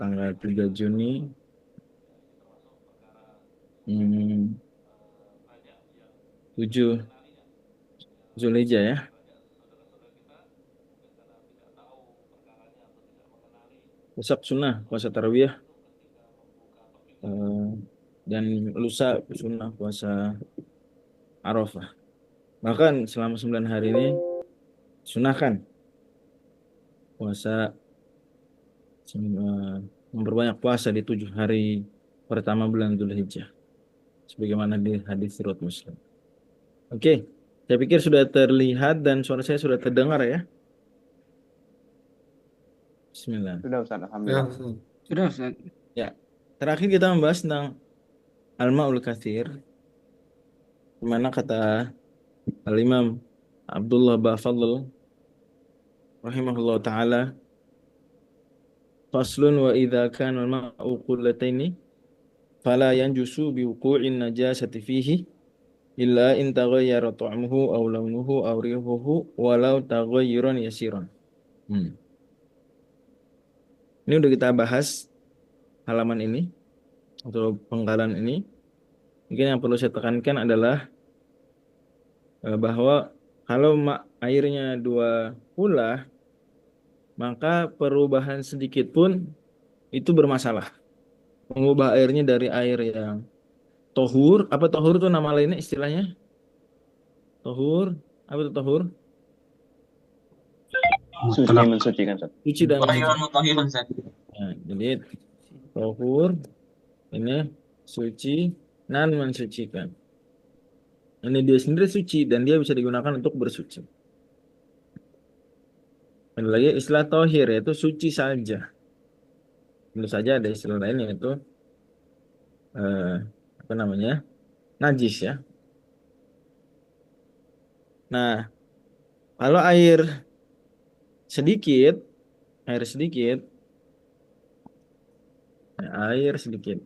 tanggal 3 Juni, hmm, 7 Zulhijjah ya. Besok sunnah puasa tarawih, dan lusa sunnah puasa Arafah. Bahkan selama 9 hari ini sunahkan puasa, memperbanyak puasa di 7 hari pertama bulan Zulhijjah. Sebagaimana di hadis riwayat Muslim. Oke, saya pikir sudah terlihat dan suara saya sudah terdengar ya. Bismillah. Sudah Ustaz, Ya, alhamdulillah. Ustaz. Sudah, Ustaz. Ya, terakhir kita membahas tentang Al-Ma'ul Katsir, di mana kata Al-Imam Abdullah Ba'fadl rahimahullah taala, faslun wa idza kana al-ma'u qullataini fala yanjusu bi wuqu'in najasati fihi illa in taghayyara ta'muhu aw launuhu aw rihuhu walau taghayyuran yasiran. Ini udah kita bahas halaman ini atau penggalan ini. Mungkin yang perlu saya tekankan adalah bahwa kalau airnya 2 kula, maka perubahan sedikit pun itu bermasalah. Mengubah airnya dari air yang tohur, apa tohur itu nama lainnya istilahnya? Tohur, apa itu tohur? Suci mensucikan Ustaz. Suci dan Mutahiran, mensuci. mutahiran, Ustaz. Nah, jadi tohur ini suci dan mensucikan. Ini dia sendiri suci dan dia bisa digunakan untuk bersuci. Ada lagi istilah tohir, yaitu suci saja. Tentu saja ada istilah lain yaitu eh, apa namanya, najis ya. Nah, kalau sedikit, air sedikit,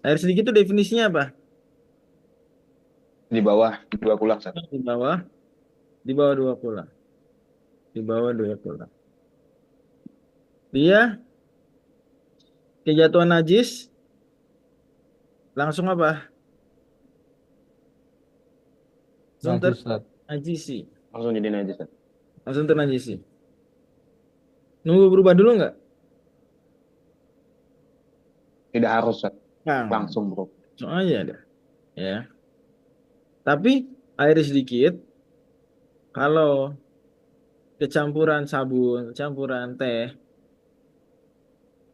air sedikit itu definisinya apa? Di bawah 2 kula Ustaz. Di bawah, di bawah 2 kula, di bawah 2 kula. Dia kejatuhan najis, langsung apa? Langsung Najis, Ustaz. ternajisi, Langsung jadi najis Ustaz. langsung ternajisi. Nunggu berubah dulu nggak? Tidak harus Ustaz. Nah, Langsung bro. langsung aja ada. Ya. Tapi air sedikit, kalau kecampuran sabun, kecampuran teh,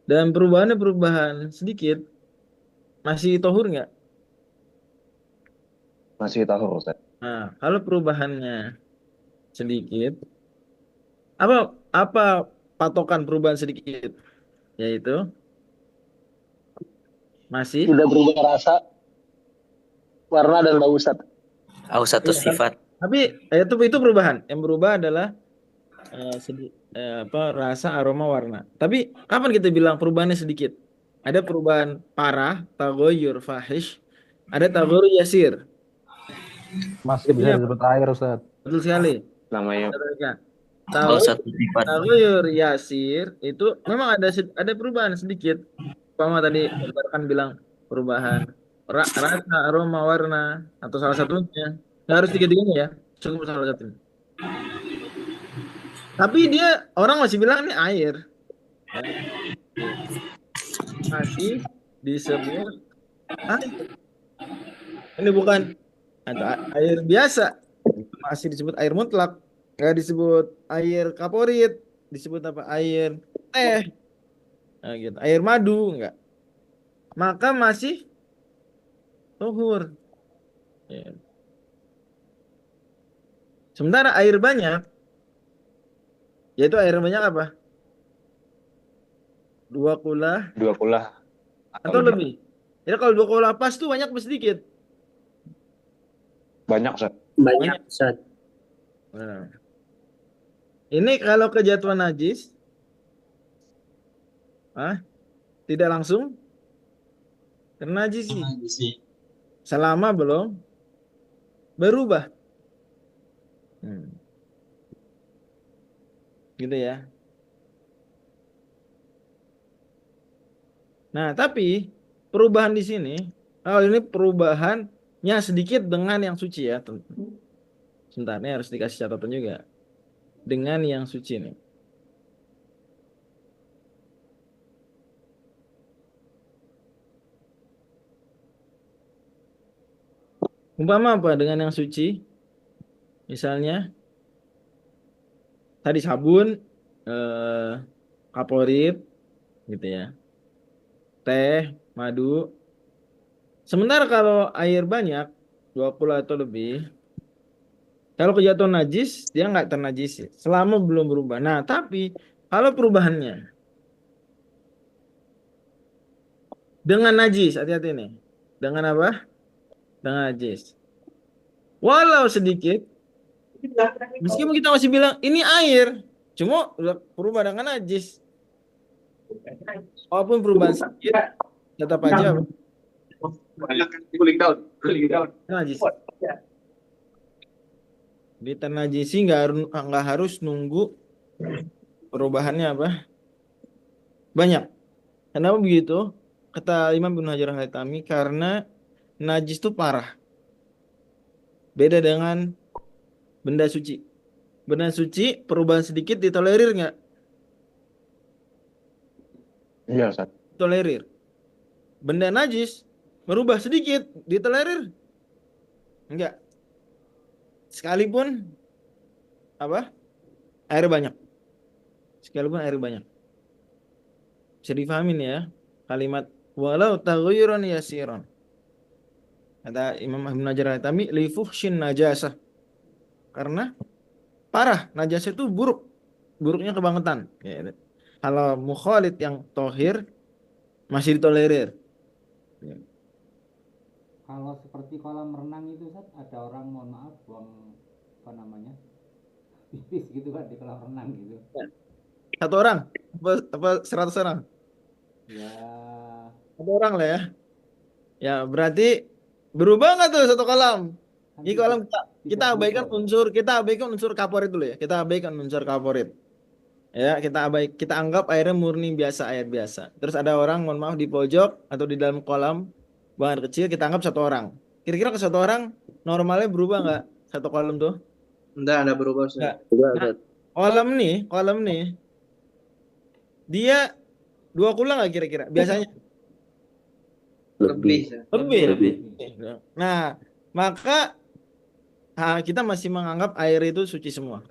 dan perubahannya perubahan sedikit, masih tohur nggak? Masih tahu Ustaz. Nah, kalau perubahannya sedikit, apa apa patokan perubahan sedikit? Yaitu masih. Tidak berubah rasa, warna dan bau Ustaz. Au satu Iya, sifat. tapi itu perubahan. Yang berubah adalah rasa, aroma, warna. Tapi kapan kita bilang perubahannya sedikit? Ada perubahan parah, tagoyur fahish, ada tagoyur yasir. Masih bisa Jadi disebut air, Ustaz. betul sekali. Namanya Au satu sifat. Tagoyur yasir itu memang ada perubahan sedikit. Sama tadi kan bilang perubahan rasa, aroma, warna atau salah satunya. Nggak harus tiga-tiganya ya, cukup salah satunya. Tapi dia orang masih bilang ini air. Ya. Masih disebut air. Ini bukan atau air biasa. Masih disebut air mutlak. Nggak disebut air kaporit. Disebut apa? Air teh. Nah, gitu. Air madu enggak. Maka masih tuhur. Ya. Sementara air banyak, yaitu air banyak apa? 2 kula 2 kula atau lebih. Jadi kalau 2 kula pas tuh banyak apa sedikit? banyak Ustaz. Banyak, Ustaz. Nah. Ini kalau kejatuhan najis, tidak langsung ternajisi selama belum berubah. Gitu ya. Nah, tapi perubahan di sini, kalau ini perubahannya sedikit dengan yang suci ya. Sebentar, ini harus dikasih catatan juga. Dengan yang suci nih. Umpama apa dengan yang suci? Misalnya tadi sabun, kaporit, gitu ya. Teh, madu. Sementara kalau air banyak, 20 atau lebih, kalau kejatuhan najis, dia nggak ternajis selama belum berubah. Nah, tapi kalau perubahannya dengan najis, hati-hati nih. Dengan apa? Dengan najis. Walau sedikit, meskipun kita masih bilang ini air, cuma udah berubah dengan najis. Walaupun perubahan sedikit, tetap aja Cooling down. najis. Di ternajisi nggak harus nunggu perubahannya apa? Banyak. Kenapa begitu? Kata Imam Ibnu Hajar Al-Haytami, karena najis itu parah. Beda dengan benda suci. Benda suci perubahan sedikit ditolerir nggak? Iya, Ustaz. Tolerir. Benda najis merubah sedikit ditolerir? Enggak. Sekalipun apa? Air banyak. Sekalipun air banyak. Bisa difahamin ya kalimat walau taghyuran yasiran. Kata Imam Ibnu Hajar Al-Haytami li fuhsyin najasah. Karena parah, najasah itu buruk. Buruknya kebangetan. Ya. Kalau mukhalid yang tohir masih ditolerir. Ya. Kalau seperti kolam renang itu Ustaz, ada orang mohon maaf buang apa namanya pipis gitu kan di kolam renang gitu. Satu orang apa 100 orang? Ya Satu orang lah ya. Ya berarti berubah nggak tuh satu kolam? kan Di kolam kita abaikan unsur kaporit dulu ya. Kita abaikan unsur kaporit. Ya, kita anggap airnya murni biasa, air biasa. Terus ada orang, mohon maaf, di pojok atau di dalam kolam buang air kecil, kita anggap satu orang. Kira-kira ke satu orang normalnya berubah nggak satu kolam tuh? Enggak berubah, Ustaz. Nggak. Enggak, Nah, kolam nih, dia 2 kula nggak kira-kira? Biasanya lebih. lebih. Nah, maka kita masih menganggap air itu suci semua.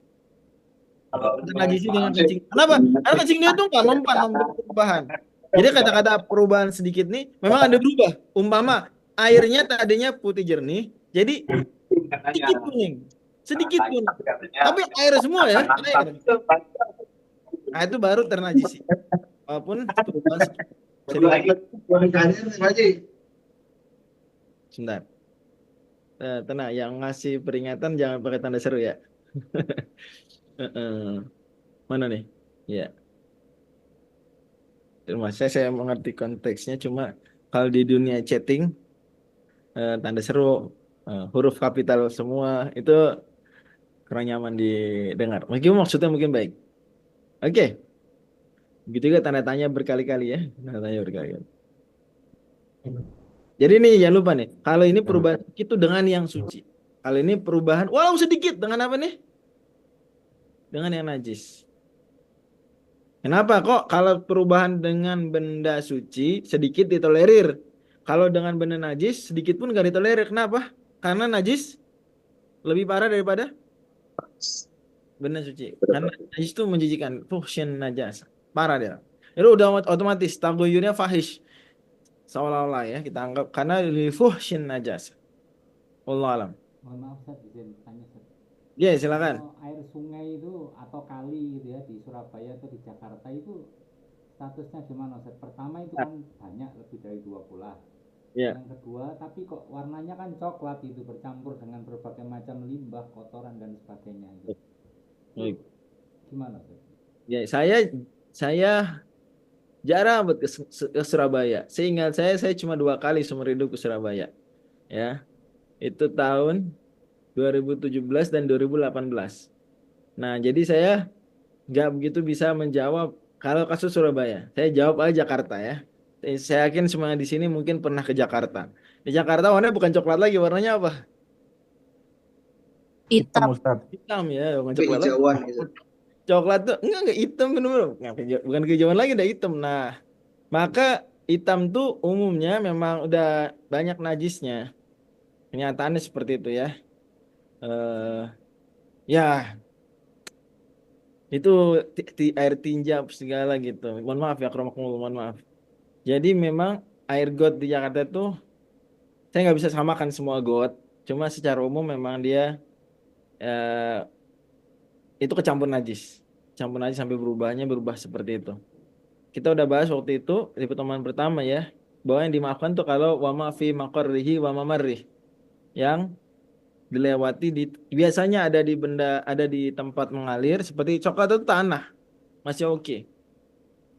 Najisi dengan kencing. Kenapa? Karena kencing dia tuh nggak mempan membentuk perubahan. Jadi kata-kata perubahan sedikit nih memang ada berubah. Umpama airnya tadinya putih jernih, jadi sedikit kuning, sedikit kuning. Tapi air semua ya, air. Nah itu baru ternajisi. Walaupun perubahan sebentar. Tenang, yang ngasih peringatan jangan pakai tanda seru ya. Mana nih? Ya. Cuma saya mengerti konteksnya, cuma kalau di dunia chatting tanda seru huruf kapital semua itu kurang nyaman didengar. Mungkin maksudnya mungkin baik. Oke. Begitu juga tanda tanya berkali-kali ya. Tanda tanya berkali-kali. Jadi nih jangan lupa nih, kalau ini perubahan itu dengan yang suci. Kalau ini perubahan walau sedikit dengan apa nih? Dengan yang najis. Kenapa kok kalau perubahan dengan benda suci sedikit ditolerir? Kalau dengan benda najis sedikit pun gak ditolerir. Kenapa? Karena najis lebih parah daripada benda suci. Karena najis itu menjijikan. Fuhsyin najas. Parah dia. Itu udah otomatis. Taghyurnya fahish. Seolah-olah ya kita anggap. Karena fuhsyin najas. Wallahu alam. mohon maaf Ustaz, bisa ditanya Ustaz. Ya silakan. Kalau air sungai itu atau kali gitu ya di Surabaya atau di Jakarta itu statusnya gimana Ustaz? Pertama itu kan banyak lebih dari 20. Ya. Yang kedua, tapi kok warnanya kan coklat itu bercampur dengan berbagai macam limbah, kotoran dan sebagainya itu. Baik. Gimana Ustaz? Ya saya jarang ke Surabaya. Seingat saya cuma 2 kali seumur hidup ke Surabaya. Ya. Itu tahun 2017 dan 2018. Nah, jadi saya nggak begitu bisa menjawab kalau kasus Surabaya. Saya jawab aja Jakarta ya. Saya yakin semua di sini mungkin pernah ke Jakarta. Di Jakarta warnanya bukan coklat lagi, warnanya apa? Hitam Hitam. Ustaz. Hitam ya, bukan coklat lagi. Kehijauan gitu. Coklat tuh enggak hitam bener-bener. Bukan kehijauan lagi, udah hitam. Nah, maka hitam tuh umumnya memang udah banyak najisnya. Kenyataannya seperti itu ya. Eh ya, itu air tinja segala gitu. Mohon maaf ya, kromakmul, mohon maaf. Jadi memang air got di Jakarta tuh saya nggak bisa samakan semua got. Cuma secara umum memang dia eh, itu kecampur najis. Campur najis sampai berubah seperti itu. Kita udah bahas waktu itu di pertemuan pertama ya, bahwa yang dimaafkan tuh kalau wama fi maqarrihi wa mamarrih, yang dilewati biasanya ada di tempat mengalir seperti coklat itu tanah masih oke.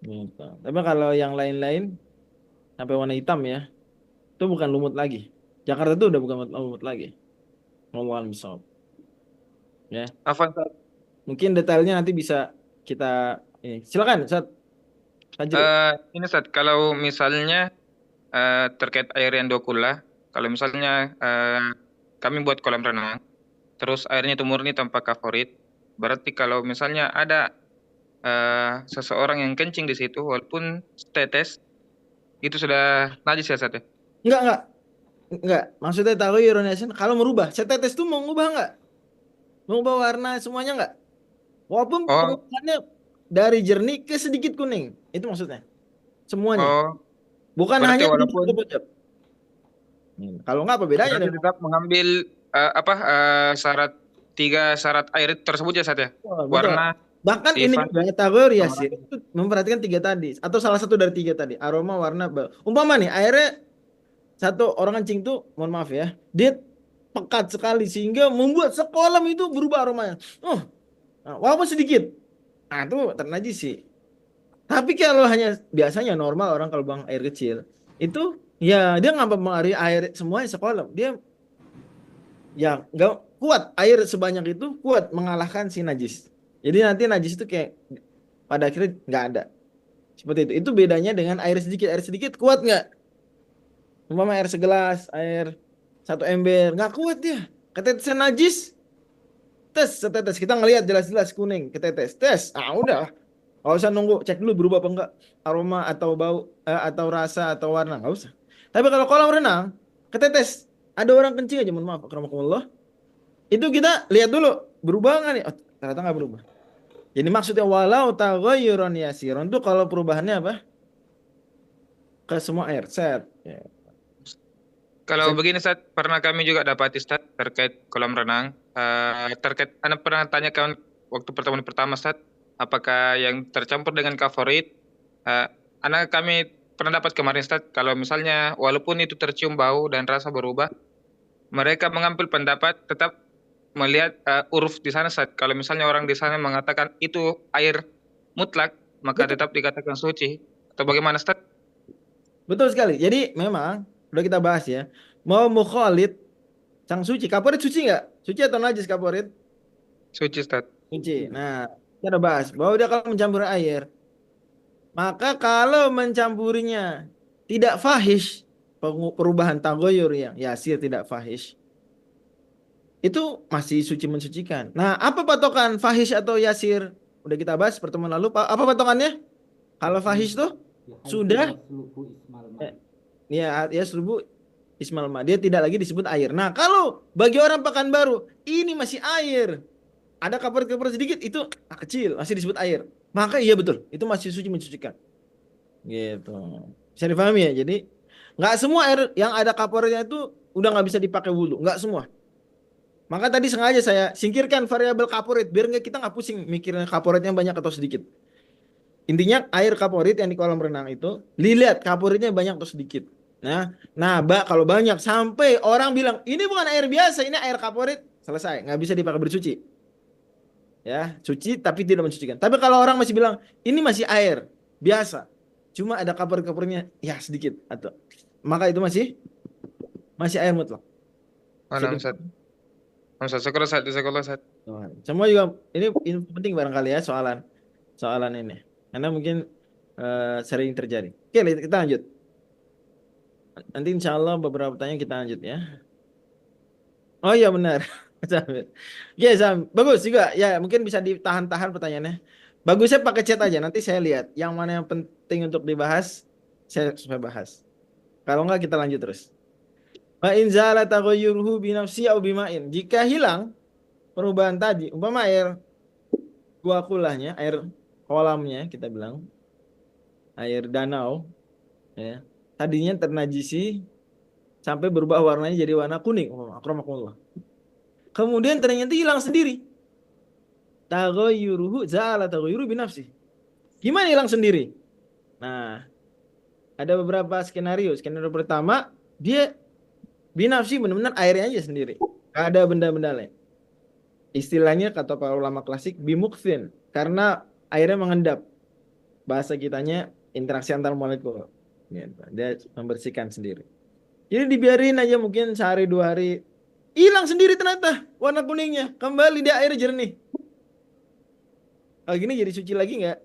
Gitu. Tapi kalau yang lain-lain sampai warna hitam ya, itu bukan lumut lagi. Jakarta itu udah bukan lumut lagi. Ngomongin misal. Ya. Afwan, Ustaz. Mungkin detailnya nanti bisa kita silakan Ustaz Fajri. Ini Ustaz, kalau misalnya terkait air yang dokula, kalau misalnya kami buat kolam renang, terus airnya itu murni tanpa kaporit, berarti kalau misalnya ada seseorang yang kencing di situ, walaupun tetes, itu sudah najis ya Ustaz ya? Enggak. Maksudnya tahu ironisnya kalau merubah, setetes tuh mau ngubah enggak? Mengubah warna semuanya enggak? Walaupun Oh, perubahannya dari jernih ke sedikit kuning. Itu maksudnya. Semuanya. oh, Bukan berarti hanya walaupun pojok. Kalau enggak apa bedanya berarti dengan tetap mengambil syarat 3 syarat air tersebut ya Ustaz ya? betul. Warna, Bahkan ini sifat, juga Tagore sama Yasir rasa. itu memperhatikan 3 tadi atau salah satu dari 3 tadi, aroma, warna, bau. Umpama nih airnya satu orang kencing tuh, mohon maaf ya, dia pekat sekali sehingga membuat sekolam itu berubah aromanya. Nah, walaupun sedikit, nah itu ternajis sih. Tapi kalau hanya biasanya normal orang kalau buang air kecil itu ya dia nggak mempengaruhi air semuanya sekolah. Dia ya nggak kuat, air sebanyak itu kuat mengalahkan si najis. Jadi nanti najis itu kayak pada akhirnya nggak ada. Seperti itu. Itu bedanya dengan air sedikit. Air sedikit kuat nggak? Umpama air segelas, air 1 ember, nggak kuat dia. Ketetesan najis, setetes. Kita ngelihat jelas-jelas kuning, ketetes. Tes, udah. Nggak usah nunggu, cek dulu berubah apa enggak. Aroma atau bau, atau rasa, atau warna. Nggak usah. Tapi kalau kolam renang, ketetes. Ada orang kencing aja, mohon maaf. Akramakumullah. Itu kita lihat dulu, berubah nggak nih? Oh, ternyata nggak berubah. Jadi maksudnya walau taghayyuran yasiron itu kalau perubahannya apa? Ke semua air. Set. Ya. Kalau begini Ustaz, pernah kami juga dapat Ustaz terkait kolam renang. Terkait Anda pernah tanyakan waktu pertemuan pertama Ustaz, apakah yang tercampur dengan kaporit? Kami pernah dapat kemarin Ustaz, kalau misalnya walaupun itu tercium bau dan rasa berubah, mereka mengambil pendapat tetap melihat uruf di sana Ustaz. Kalau misalnya orang di sana mengatakan itu air mutlak, maka tetap dikatakan suci. Atau bagaimana Ustaz? Betul sekali. Jadi memang udah kita bahas ya. Mau mukhalid sang suci. Kaporit suci nggak? Suci atau najis kaporit? Suci Ustaz. Suci. Nah, kita udah bahas bahwa dia kalau mencampur air, maka kalau mencampurinya tidak fahish, perubahan tagoyur yang yasir tidak fahish, itu masih suci mensucikan. Nah, apa patokan fahish atau yasir? Udah kita bahas pertemuan lalu. Apa patokannya? Kalau fahish tuh sudah ya selubu ismal ma. Dia tidak lagi disebut air. Nah, kalau bagi orang Pekanbaru ini masih air, ada kaporit-kaporit sedikit itu kecil, masih disebut air. Maka iya betul, itu masih suci mensucikan. Gitu. Bisa dipahami ya? Jadi nggak semua air yang ada kaporitnya itu udah nggak bisa dipakai wudhu, nggak semua. Maka tadi sengaja saya singkirkan variabel kaporit biar kita nggak pusing mikirin kaporitnya banyak atau sedikit. Intinya air kaporit yang di kolam renang itu dilihat kaporitnya banyak atau sedikit. Nah, kalau banyak sampai orang bilang ini bukan air biasa, ini air kaporit, selesai, nggak bisa dipakai bersuci. Ya, suci tapi tidak mensucikan. Tapi kalau orang masih bilang ini masih air biasa, cuma ada kaporit-kaporitnya ya sedikit atau maka itu masih air mutlak. Mana Ustaz? Ustaz, sekolah Ustaz. Semua juga ini penting barangkali ya soalan ini. Karena mungkin sering terjadi. Oke, kita lanjut. Nanti insya Allah beberapa pertanyaan kita lanjut ya. Oh iya benar. Ya, Sam. Bagus juga. Ya, mungkin bisa ditahan-tahan pertanyaannya. Bagusnya pakai chat aja. Nanti saya lihat yang mana yang penting untuk dibahas, saya bahas. Kalau enggak kita lanjut terus. Wa in zala taghayyuruhu bi nafsi aw bima'in. Jika hilang perubahan tadi, umpama air gua kulahnya, air kolamnya kita bilang, air danau ya. Tadinya ternajisi sampai berubah warnanya jadi warna kuning. Oh, akramakumullah. Kemudian ternyata hilang sendiri. Taghayyuruhu zala taghayyuru bi nafsi. Gimana hilang sendiri? Nah, ada beberapa skenario. Skenario pertama, dia binafsi benar-benar airnya aja sendiri. Gak ada benda-benda lain. Istilahnya kata para ulama klasik bimuksin, karena airnya mengendap. Bahasa kitanya interaksi antar molekul. Dia membersihkan sendiri. Jadi dibiarin aja mungkin sehari 2 hari, hilang sendiri ternyata warna kuningnya. Kembali dia air jernih. Kalau gini jadi suci lagi nggak?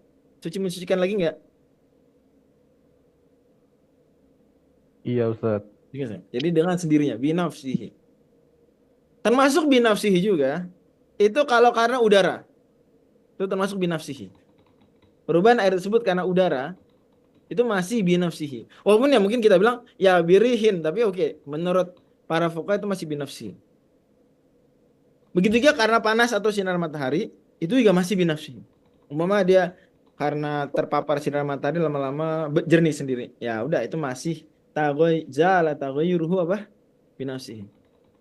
Mensucikan lagi nggak? Iya Ustaz. Jadi dengan sendirinya binafsihi. Termasuk binafsihi juga. Itu kalau karena udara. Itu termasuk binafsihi. Perubahan air tersebut karena udara itu masih binafsihi. Walaupun ya mungkin kita bilang ya birihin, tapi oke, menurut para fuqaha itu masih binafsihi. Begitu juga karena panas atau sinar matahari itu juga masih binafsihi. Umpama dia karena terpapar sinar matahari lama-lama jernih sendiri. Ya udah itu masih taghayyuruhu apa? Binafsihi.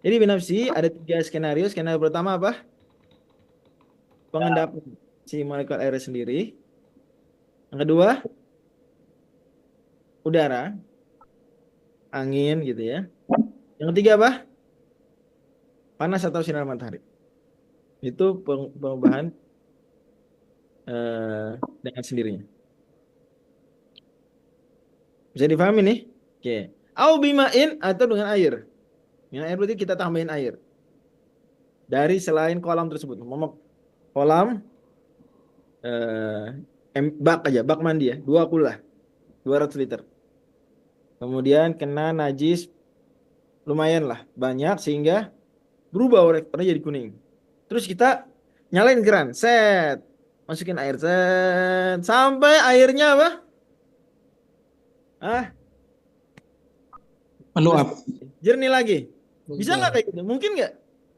Jadi binafsihi ada 3 skenario. Skenario pertama apa? Pengendapan si molekul air sendiri. Yang kedua, udara, angin gitu ya. Yang ketiga apa? Panas atau sinar matahari. Itu perubahan dengan sendirinya. Bisa difahami nih? Oke. Au bima'in atau dengan air. Dengan air berarti kita tambahin air. Dari selain kolam tersebut. Kolam bak aja, bak mandi ya, 2 kulah. 200 liter. Kemudian kena najis lumayan lah, banyak sehingga berubah warnanya jadi kuning. Terus kita nyalain keran, set, masukin air, set, sampai airnya apa? Meluap. Jernih lagi. Bisa nggak kayak gitu? Mungkin nggak?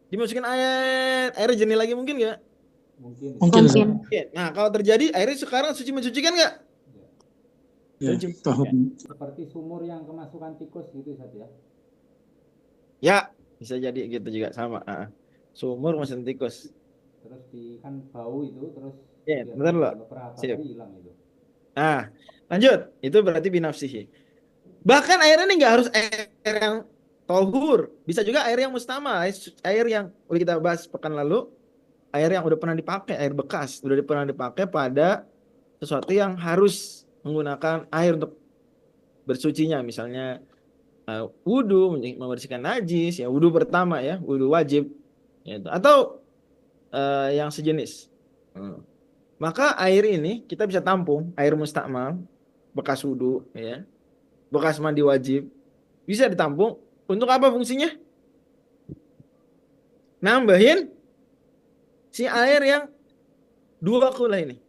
Dimasukin air jernih lagi mungkin nggak? Mungkin. Nah kalau terjadi airnya sekarang mensucikan nggak? Ya, seperti sumur yang kemasukan tikus gitu saja. Ya, bisa jadi gitu juga sama. Sumur masuk tikus. Terus kan bau itu terus. Ya, benar loh. Beberapa hari hilang itu. Nah, lanjut. Itu berarti binafsihi. Bahkan airnya ini nggak harus air yang tohur, bisa juga air yang mustama, air yang udah kita bahas pekan lalu, air yang udah pernah dipakai, air bekas, udah pernah dipakai pada sesuatu yang harus menggunakan air untuk bersucinya, misalnya wudhu, membersihkan najis, ya wudhu pertama ya, wudhu wajib, gitu. Atau yang sejenis. Maka air ini kita bisa tampung, air mustakmal, bekas wudhu, ya, bekas mandi wajib, bisa ditampung. Untuk apa fungsinya? Nambahin si air yang 2 kulah ini,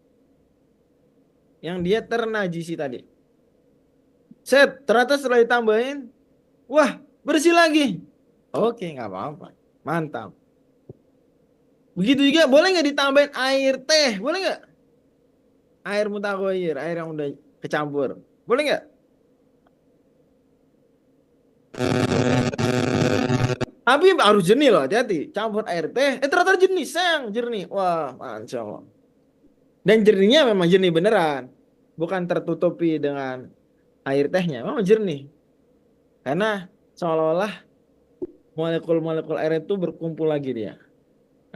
yang dia ternajisi tadi. Set, ternyata setelah ditambahin, wah bersih lagi. Oke, nggak apa-apa, mantap. Begitu juga, boleh nggak ditambahin air teh? Boleh nggak? Air mutaghayyir, air yang udah kecampur, boleh nggak? Tapi harus jernih loh, hati-hati. Campur air teh, ternyata jernih, sayang jernih. Wah, masya Allah. Dan jernihnya memang jernih beneran, bukan tertutupi dengan air tehnya, memang jernih. Karena seolah-olah molekul-molekul air itu berkumpul lagi dia.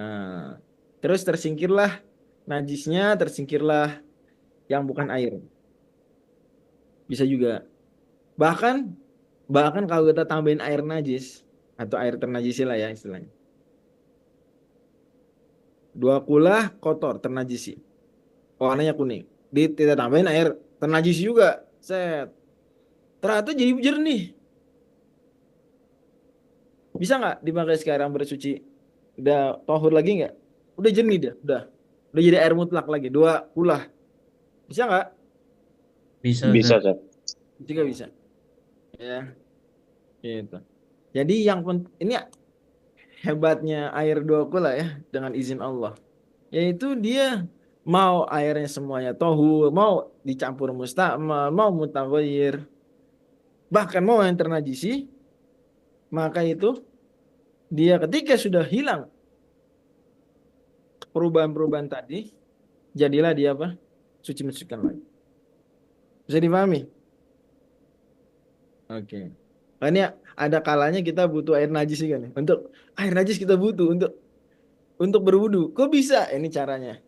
Nah, terus tersingkirlah najisnya, tersingkirlah yang bukan air. Bisa juga. Bahkan kalau kita tambahin air najis atau air ternajisi lah ya istilahnya, 2 kulah kotor ternajisi, warnanya kuning, kita tambahin air ternajis juga. Set. Ternyata jadi jernih. Bisa nggak dipakai sekarang bersuci? Udah tohur lagi nggak? Udah jernih dah, udah. Udah jadi air mutlak lagi, 2 ulah. Bisa nggak? Bisa, Bisa, Ustaz. Ustaz. Juga bisa. Ya, gitu. Jadi yang ini hebatnya air 2 kula ya, dengan izin Allah. Yaitu dia mau airnya semuanya tohur, mau dicampur mustakmal, mau mutaghayyir, bahkan mau yang ternajisi, maka itu dia ketika sudah hilang perubahan-perubahan tadi, jadilah dia apa? Suci mensucikan lagi. Bisa dipahami? Oke. Nah, ini ada kalanya kita butuh air najis juga nih. Untuk air najis kita butuh untuk berwudu. Kok bisa? Ini caranya.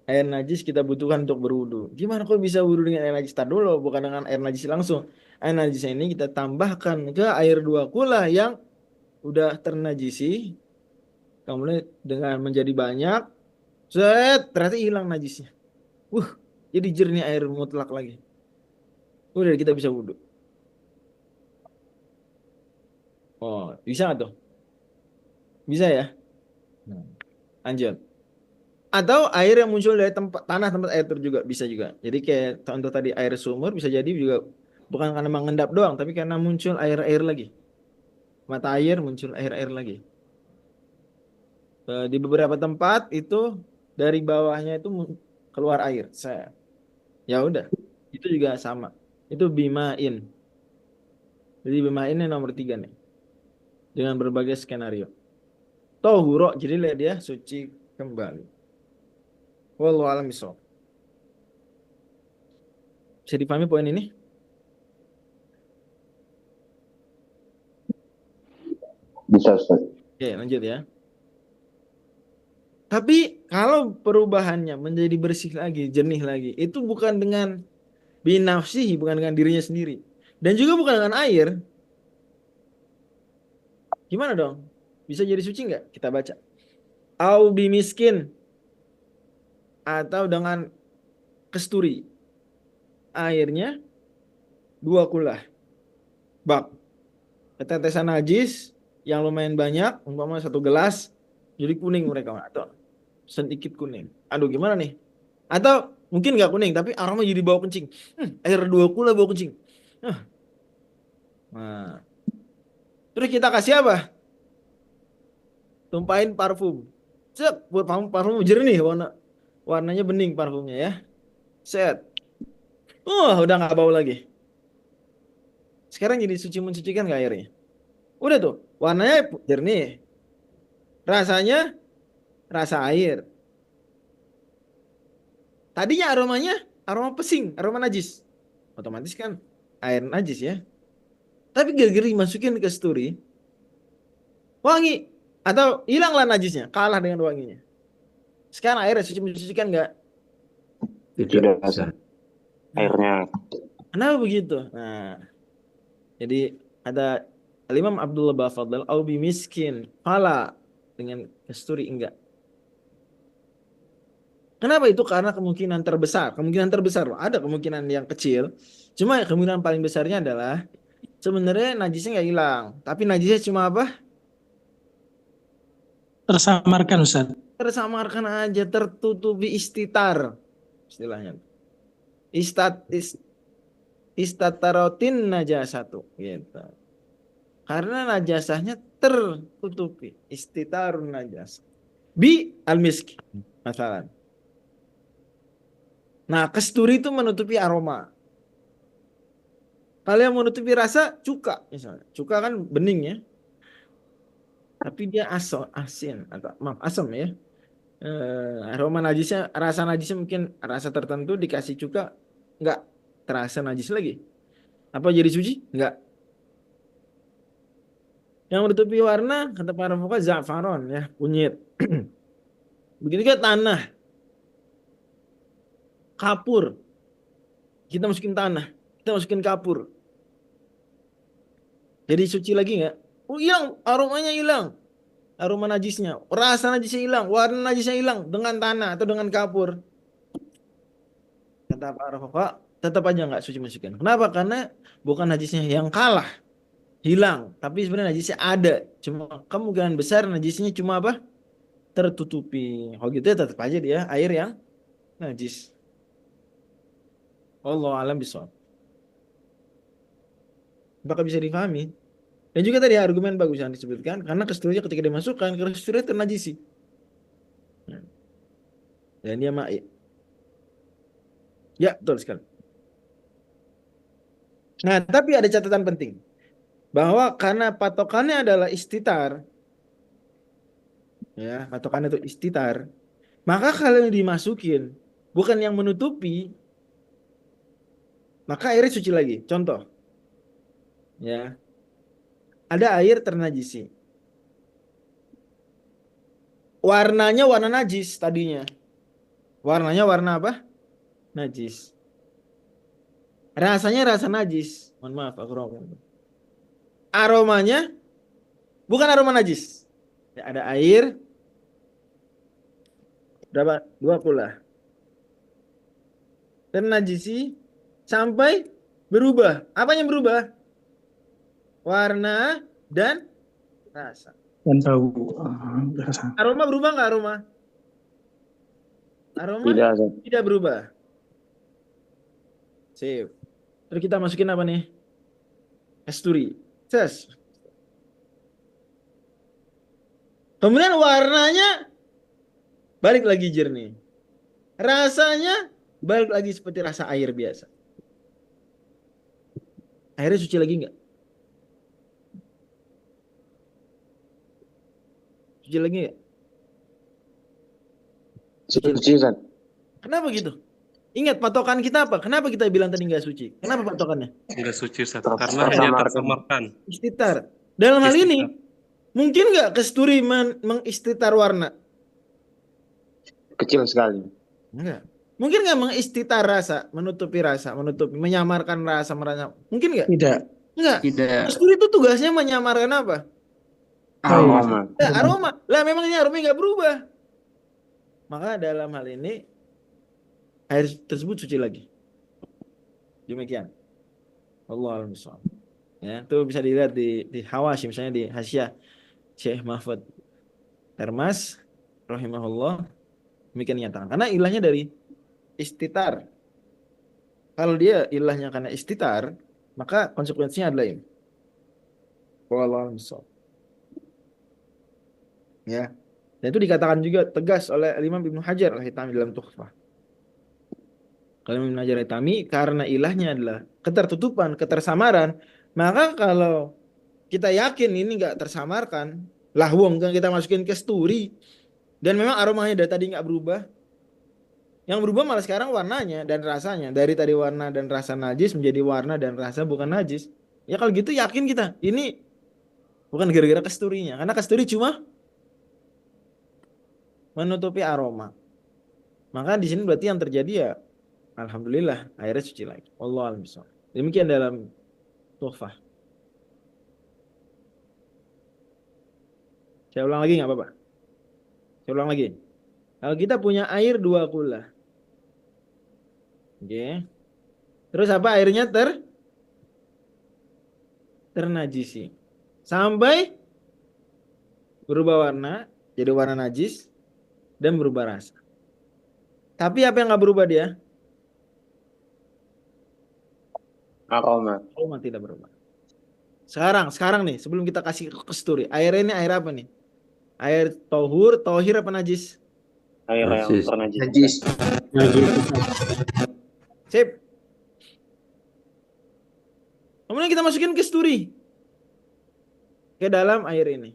Air najis kita butuhkan untuk berwudu. Gimana kok bisa wudu dengan air najis? Tar dulu, bukan dengan air najis langsung. Air najis ini kita tambahkan ke air 2 kula yang udah ternajisi. Kemudian dengan menjadi banyak, ternyata hilang najisnya. Jadi jernih air mutlak lagi. Udah kita bisa wudu. Oh, bisa nggak tuh? Bisa ya? Lanjut. Atau air yang muncul dari tanah tempat air juga bisa juga. Jadi kayak contoh tadi air sumur bisa jadi juga bukan karena mengendap doang, tapi karena muncul air-air lagi. Mata air muncul air-air lagi. Di beberapa tempat itu dari bawahnya itu keluar air. Ya udah, itu juga sama. Itu bimain. Jadi bimain ini nomor 3 nih. Dengan berbagai skenario. Tohuro, jadi lihat dia suci kembali. Wallahu a'lam bishawab. Bisa dipahami poin ini? Bisa, Ustaz. Oke, lanjut ya. Tapi kalau perubahannya menjadi bersih lagi, jernih lagi, itu bukan dengan binafsihi, bukan dengan dirinya sendiri. Dan juga bukan dengan air. Gimana dong? Bisa jadi suci nggak? Kita baca. Au bimiskin. Atau dengan kesturi. Airnya 2 kula. Bak. Ketetesan najis yang lumayan banyak, umpamanya 1 gelas, jadi kuning mereka. Atau sedikit kuning. Aduh gimana nih? Atau mungkin nggak kuning, tapi aroma jadi bau kencing. Air 2 kula bau kencing. Nah. Terus kita kasih apa? Tumpahin parfum. Set, buat parfum jernih warnanya bening parfumnya ya. Set. Udah nggak bau lagi. Sekarang jadi suci mensucikan nggak airnya? Udah tuh, warnanya jernih. Rasanya rasa air. Tadinya aromanya aroma pesing, aroma najis. Otomatis kan air najis ya. Tapi gara-gara dimasukin ke kesturi, wangi atau hilanglah najisnya, kalah dengan wanginya. Sekarang airnya suci mensucikan nggak? Tidak, Ustaz. Airnya. Kenapa begitu? Nah, jadi ada Imam Abdullah Bafadl au bimiskin fala, dengan kesturi enggak. Kenapa itu? Karena kemungkinan terbesar loh. Ada kemungkinan yang kecil, cuma kemungkinan paling besarnya adalah sebenarnya najisnya nggak hilang, tapi najisnya cuma apa? Tersamarkan, Ustaz. Tersamarkan aja, tertutupi istitar istilahnya. Istatarotin najasatu gitu. Karena najasahnya tertutupi, istitarun najas. Bi al-misk masalah. Nah, kesturi itu menutupi aroma. Kalau yang menutupi rasa, cuka misalnya. Cuka kan bening ya. Tapi dia asin atau asam ya. Aroma najisnya, rasa najisnya mungkin rasa tertentu dikasih cuka nggak terasa najis lagi. Apa jadi suci? Nggak. Yang menutupi warna kata para fuqaha za'faron ya, kunyit. Begitu juga tanah. Kapur. Kita masukin tanah, kita masukin kapur. Jadi suci lagi nggak? Hilang, aromanya hilang. Aroma najisnya, rasa najisnya hilang, warna najisnya hilang dengan tanah atau dengan kapur. Kata para fuqaha, tetap aja nggak suci mensucikan. Kenapa? Karena bukan najisnya yang kalah, hilang, tapi sebenarnya najisnya ada. Cuma kemungkinan besar najisnya cuma apa? Tertutupi. Kalau gitu ya tetap aja dia air yang najis. Wallahu a'lam bishawab. Apakah bisa difahami? Dan juga tadi argumen bagus yang disebutkan, karena kasturinya ketika dimasukkan, kasturinya ternajisi. Dan dia ma'i. Ya, betul sekali. Nah, tapi ada catatan penting. Bahwa karena patokannya adalah istitar, ya, patokannya itu istitar, maka kalau yang dimasukin bukan yang menutupi, maka airnya suci lagi. Contoh, ya, ada air ternajisi. Warnanya warna najis tadinya. Warnanya warna apa? Najis. Rasanya rasa najis. Mohon maaf, aku ngomong. Aromanya bukan aroma najis. Ya, ada air. Berapa? 2 pula. Ternajisi sampai berubah. Apa yang berubah? Warna dan rasa. Dan tahu. Rasa. Aroma berubah nggak aroma? Aroma Tidak, Ustaz. tidak berubah. Sip. Terus kita masukin apa nih? Kasturi. Ses. Kemudian warnanya balik lagi jernih. Rasanya balik lagi seperti rasa air biasa. Airnya suci lagi nggak? Suci lagi nggak? Suci, Ustaz. Kenapa gitu? Ingat patokan kita apa? Kenapa kita bilang tadi nggak suci? Kenapa patokannya? Enggak suci Ustaz, Ter- karena hanya tersamarkan. tersamarkan. Istitar. Dalam hal Istitar. ini, mungkin nggak kasturi mengistitar warna? Kecil sekali. Enggak. Mungkin nggak mengistitar rasa, menutupi, menyamarkan rasa, mungkin nggak? Tidak. Enggak. Tidak. Kasturi itu tugasnya menyamarkan apa? Aroma. Aroma. Lah memang ini aromanya nggak berubah. Maka dalam hal ini air tersebut suci lagi. Demikian. Allah al-Musa'ab. Ya, itu bisa dilihat di Hawashi, misalnya di Hasyiah Syekh Mahfud Termas rahimahullah, demikian nyatakan. Karena ilahnya dari istitar. Kalau dia ilahnya karena istitar, maka konsekuensinya adalah ini. Wallahu a'lam. Ya. Dan itu dikatakan juga tegas oleh Imam Ibnu Hajar al-Haytami dalam Tuhfah. Kalau Ibnu Hajar al-Haytami, karena ilahnya adalah ketertutupan, ketersamaran, maka kalau kita yakin ini nggak tersamarkan, lah wong kan kita masukin kasturi, dan memang aromanya dari tadi nggak berubah, yang berubah malah sekarang warnanya dan rasanya, dari tadi warna dan rasa najis menjadi warna dan rasa bukan najis. Ya kalau gitu yakin kita ini bukan gara-gara kasturinya, karena kasturi cuma menutupi aroma. Maka di sini berarti yang terjadi ya alhamdulillah airnya suci lagi. Wallahu a'lam bishawab. Demikian dalam Tuhfah. Saya ulang lagi nggak apa-apa? Saya ulang lagi. Kalau kita punya air 2 kula. Oke. Terus apa airnya ternajisi. Sampai berubah warna, jadi warna najis dan berubah rasa. Tapi apa yang nggak berubah dia? Aroma. Aroma tidak berubah. Sekarang nih, sebelum kita kasih kasturi, air ini air apa nih? Air tohur, tohir apa najis? Air yang Najis. ternajis. Sip. Kemudian kita masukin kasturi ke dalam air ini.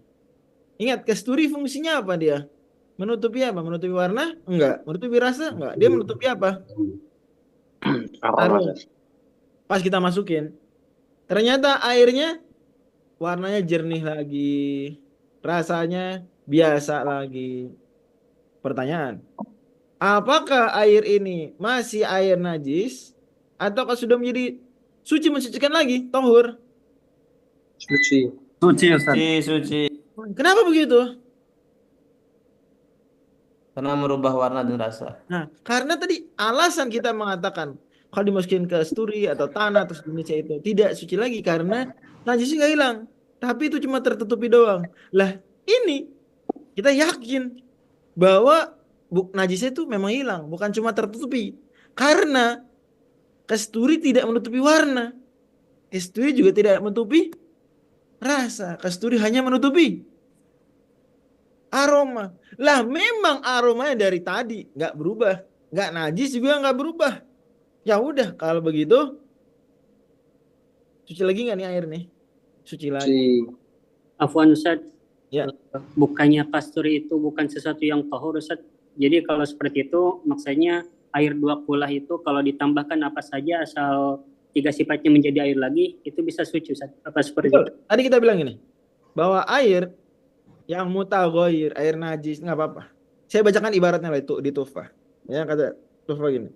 Ingat, kasturi fungsinya apa dia? Menutupi apa? Menutupi warna? Enggak. Menutupi rasa? Enggak. Dia menutupi apa? Aroma. Pas kita masukin, ternyata airnya warnanya jernih lagi, rasanya biasa lagi. Pertanyaan, apakah air ini masih air najis ataukah sudah menjadi suci, mensucikan lagi, tohur? Suci. Suci Ustaz. Suci. Kenapa begitu? Karena merubah warna dan rasa. Nah, karena tadi alasan kita mengatakan Kalau dimasukin ke sturi atau tanah atau sejenisnya itu tidak suci lagi karena najisnya nggak hilang. Tapi itu cuma tertutupi doang. Lah ini kita yakin bahwa najisnya itu memang hilang, bukan cuma tertutupi. Karena kasturi tidak menutupi warna. Kasturi juga tidak menutupi rasa. Kasturi hanya menutupi aroma. Lah memang aromanya dari tadi nggak berubah, nggak najis juga nggak berubah. Ya udah kalau begitu suci lagi nggak nih air nih? Suci lagi. Suci. Afwan Ustaz, Ya. bukannya kasturi itu bukan sesuatu yang tahur Ustaz. Jadi kalau seperti itu maksudnya air 2 kulah itu kalau ditambahkan apa saja asal 3 sifatnya menjadi air lagi itu bisa suci Ustaz. Apa seperti Betul. itu? Tadi kita bilang ini bahwa air yang mutaghayyir, air najis nggak apa-apa. Saya bacakan ibaratnya lah itu di Tuhfah. Ya kata Tuhfah gini.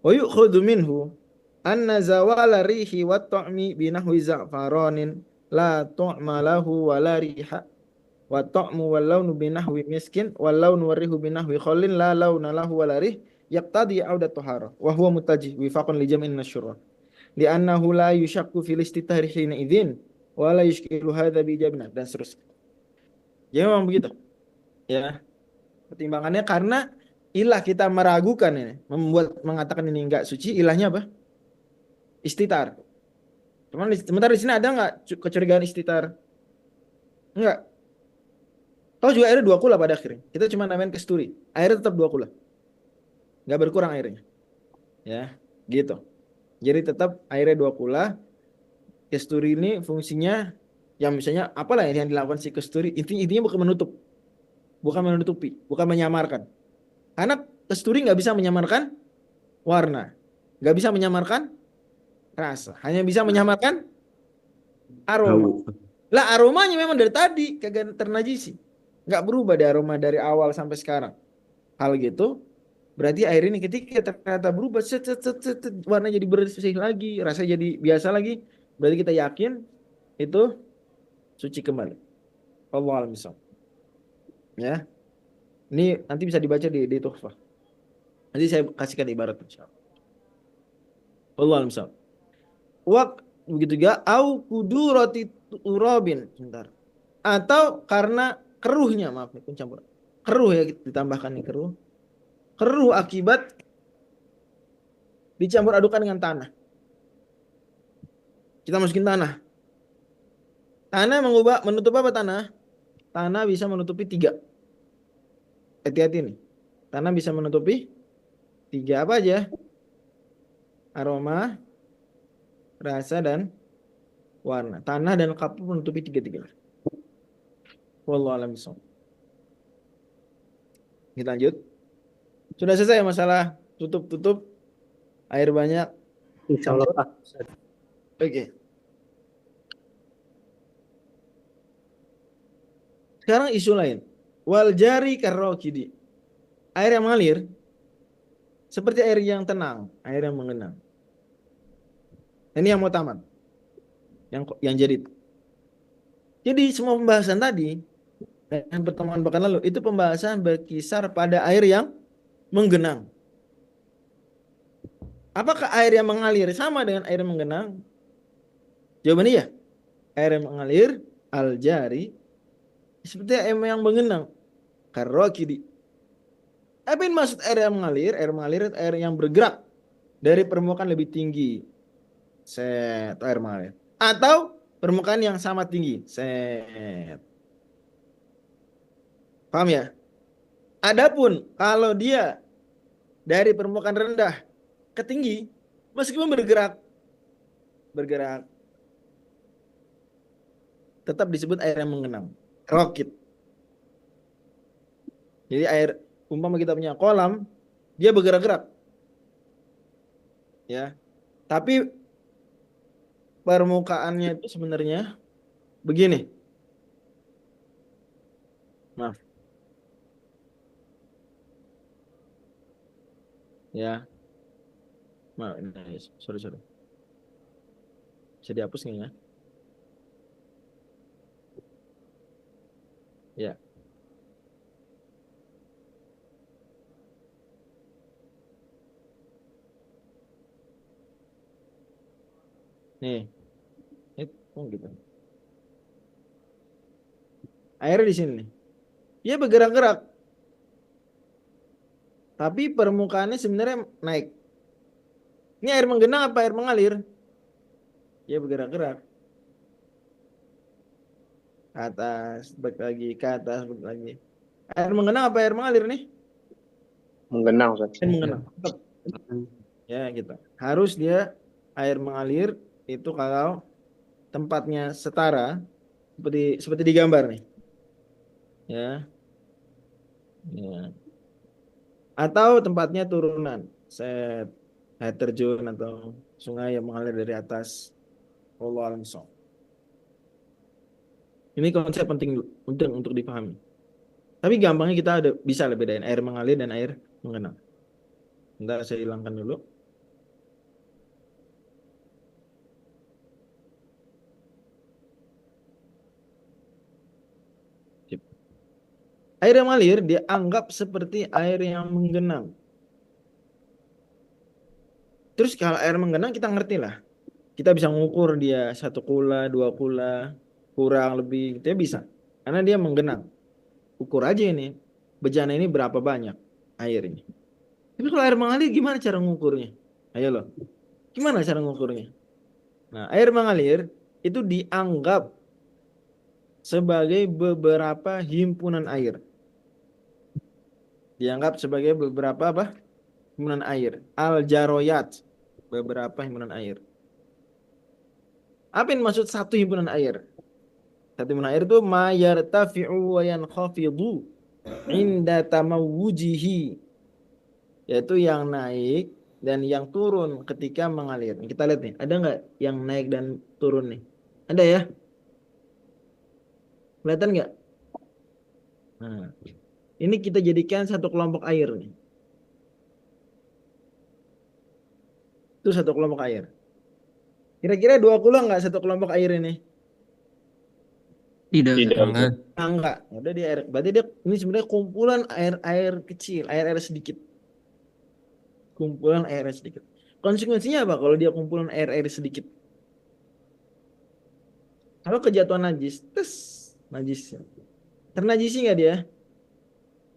Wa yu'khadhu minhu anna zawala rihi wa ta'mi binahwi za'faranin la tu'ma lahu wa la riha wa ta'mu wal launu binahwi miskin wal launu warihu binahwi khallin la launa lahu wa la rih yaqtadi audat tahara wa huwa mutajih wifaqan li jam'in nasyura li'annahu la yushakku fil istitahri hina idzin wa la yushkilu hadza bi ijabna dan seterusnya. Ya memang begitu. Ya. Pertimbangannya karena ilah kita meragukan ini, mengatakan ini enggak suci, ilahnya apa? Istitar. Cuman sebentar di sini ada enggak kecurigaan istitar? Enggak. Tahu juga airnya 2 kula pada akhirnya. Kita cuma namain kasturi. Airnya tetap 2 kula. Enggak berkurang airnya. Ya, gitu. Jadi tetap airnya 2 kula. Kasturi ini fungsinya yang misalnya apalah yang dilakukan si kasturi, intinya bukan menutup. Bukan menutupi, bukan menyamarkan. Karena kasturi nggak bisa menyamarkan warna, nggak bisa menyamarkan rasa, hanya bisa menyamarkan aroma. Lah aromanya memang dari tadi kagak ternajisi, nggak berubah dari aroma dari awal sampai sekarang. Hal gitu, berarti air ini ketika ternyata berubah, warna jadi bersih lagi, rasa jadi biasa lagi, berarti kita yakin itu suci kembali. Wallahu a'lam. Ya, ini nanti bisa dibaca di Tuhfah. Nanti saya kasihkan ibarat insyaallah. Wallahu a'lam. Wak begitu juga au kudurati urabin sebentar. Atau karena keruhnya, maaf nih pencampur. Keruh ya ditambahkan nih keruh. Keruh akibat dicampur adukan dengan tanah. Kita masukin tanah. Tanah menutup apa tanah? Tanah bisa menutupi 3. Hati-hati nih. Tanah bisa menutupi 3 apa aja? Aroma, rasa, dan warna. Tanah dan kapur menutupi 3-3. Wallahu a'lam bishawab. Kita lanjut. Sudah selesai masalah tutup air banyak. Insyaallah Pak Ustaz. Oke. Sekarang isu lain. Wal jari karrokidi. Air yang mengalir seperti air yang tenang, air yang mengenang. Ini yang mutaman. Yang jadi. Jadi semua pembahasan tadi dan pertemuan pekan lalu itu pembahasan berkisar pada air yang menggenang. Apakah air yang mengalir sama dengan air yang menggenang? Jawabannya ya. Air yang mengalir al-jari seperti air yang mengenang. Karrokidi. Apa yang maksud air yang mengalir? Air mengalir itu air yang bergerak dari permukaan lebih tinggi. Set, air mengalir. Atau permukaan yang sama tinggi. Set. Paham ya? Adapun kalau dia dari permukaan rendah ke tinggi, meskipun bergerak, tetap disebut air yang mengenang. Rokit. Jadi air, umpama kita punya kolam, dia bergerak-gerak. Ya. Tapi permukaannya itu sebenarnya begini. Maaf. Ya. Maaf, sorry. Bisa dihapus nggak ya? Ya. Nih. Gitu. Airnya di sini nih. Dia bergerak-gerak. Tapi permukaannya sebenarnya naik. Ini air menggenang apa air mengalir? Dia bergerak-gerak. Ke atas, balik lagi, ke atas, balik lagi. Air menggenang apa air mengalir nih? Menggenang, Ustaz. Air menggenang. Tetap. Ya, gitu. Harus dia air mengalir itu kalau tempatnya setara seperti di gambar nih. Ya. Ya. Atau tempatnya turunan. Air terjun atau sungai yang mengalir dari atas. Wallahu a'lam bishawab. Ini konsep penting untuk dipahami. Tapi gampangnya kita bisa bedain air mengalir dan air menggenang. Bentar saya hilangkan dulu. Air yang mengalir dianggap seperti air yang menggenang. Terus kalau air menggenang kita ngerti lah. Kita bisa mengukur dia 1 kula, 2 kula, kurang lebih, kita bisa. Karena dia menggenang. Ukur aja ini, bejana ini berapa banyak air ini. Tapi kalau air mengalir gimana cara mengukurnya? Ayo loh. Gimana cara mengukurnya? Nah, air mengalir itu dianggap sebagai beberapa himpunan air. Dianggap sebagai beberapa apa? Himpunan air. Al-jaroyat. Beberapa himpunan air. Apa yang maksud satu himpunan air? Satu himpunan air itu ma yartafi'u wa yankhafidu inda tamawujihi. Yaitu yang naik dan yang turun ketika mengalir. Kita lihat nih, ada nggak yang naik dan turun nih? Ada ya? Kelihatan nggak? Nah, ini kita jadikan satu kelompok air nih. Itu satu kelompok air. Kira-kira 2 kula nggak satu kelompok air ini? Tidak. Enggak. Udah dia air. Berarti dia ini sebenarnya kumpulan air kecil, air sedikit. Kumpulan air sedikit. Konsekuensinya apa kalau dia kumpulan air sedikit? Kalau kejatuhan najis, najis. Ternajisi nggak dia?